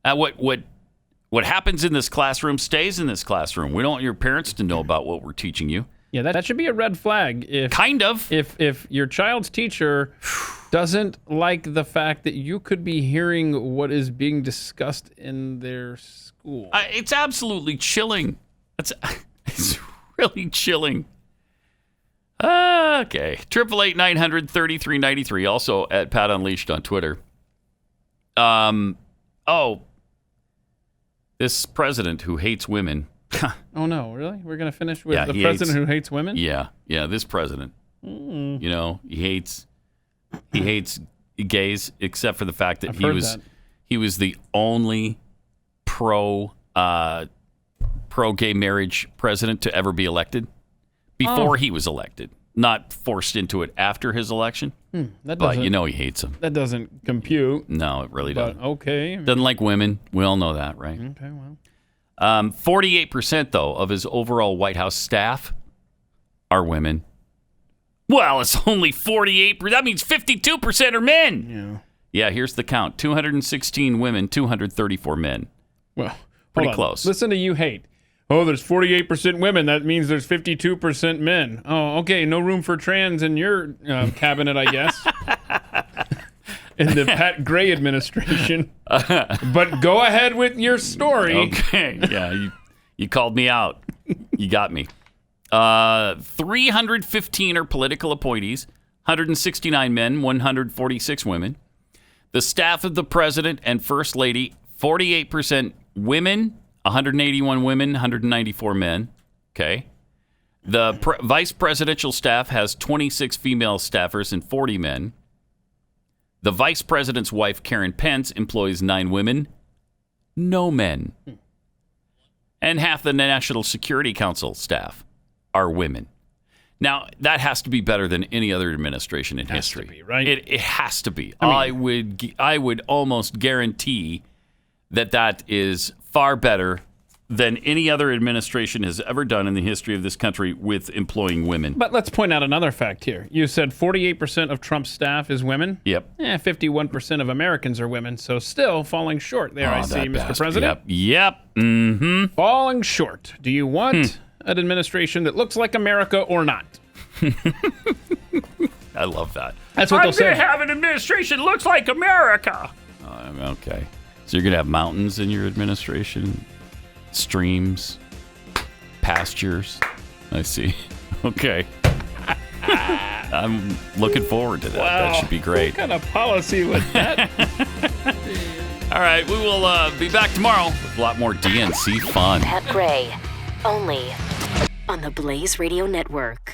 what happens in this classroom stays in this classroom? We don't want your parents to know about what we're teaching you. Yeah, that should be a red flag. If your child's teacher doesn't like the fact that you could be hearing what is being discussed in their school. It's absolutely chilling. It's really chilling. Okay. 888-900-3393. Also at Pat Unleashed on Twitter. This president who hates women. Oh, no, really? We're going to finish with the president who hates women? Yeah, this president. He hates gays, except for the fact that he was the only pro gay marriage president to ever be elected before he was elected, not forced into it after his election. But he hates them. That doesn't compute. No, it really doesn't. Okay. Doesn't like women. We all know that, right? Okay, well. 48%, though, of his overall White House staff are women. Well, it's only 48%. That means 52% are men. Yeah, here's the count. 216 women, 234 men. Well, pretty close. Listen to you hate. Oh, there's 48% women. That means there's 52% men. Oh, okay. No room for trans in your cabinet, I guess. In the Pat Gray administration. But go ahead with your story. Okay. Yeah, you called me out. You got me. 315 are political appointees, 169 men, 146 women. The staff of the president and first lady, 48% women, 181 women, 194 men. Okay. The vice presidential staff has 26 female staffers and 40 men. The vice president's wife, Karen Pence, employs 9 women, no men. And half the National Security Council staff are women. Now, that has to be better than any other administration in history. Has to be, right? It has to be. I would almost guarantee that is far better than any other administration has ever done in the history of this country with employing women. But let's point out another fact here. You said 48% of Trump's staff is women? Yep. 51% of Americans are women, so still falling short there, I see, Mr. President. Yep. Mm-hmm. Falling short. Do you want an administration that looks like America or not? I love that. That's what they'll say. I'm going to have an administration that looks like America. Okay. So you're going to have mountains in your administration? Streams, pastures. I see. Okay. I'm looking forward to that. Wow. That should be great. What kind of policy was that? All right, we will be back tomorrow with a lot more DNC fun. Pat Gray, only on the Blaze Radio Network.